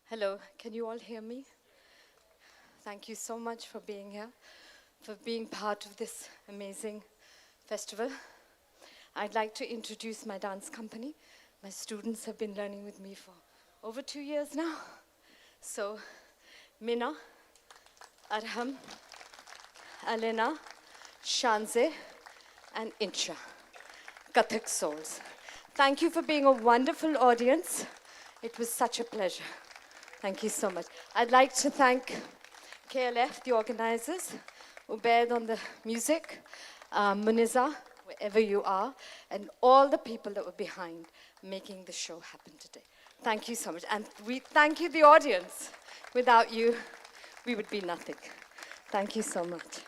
Hello, can you all hear me? Thank you so much for being here, for being part of this amazing festival. I'd like to introduce my dance company. My students have been learning with me for over 2 years now. So, Mina, Arham, Alena, Shanze, and Incha, Kathak Souls. Thank you for being a wonderful audience. It was such a pleasure. Thank you so much. I'd like to thank KLF, the organizers, Ubaid on the music, Muniza, wherever you are, and all the people that were behind making the show happen today. Thank you so much. And we thank you, the audience. Without you, we would be nothing. Thank you so much.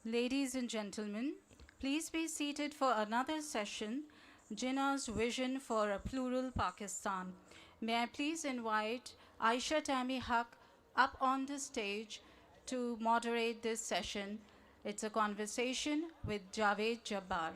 Ladies and gentlemen, please be seated for another session, Jinnah's Vision for a Plural Pakistan. May I please invite Aisha Tami Haq up on the stage to moderate this session. It's a conversation with Javed Jabbar.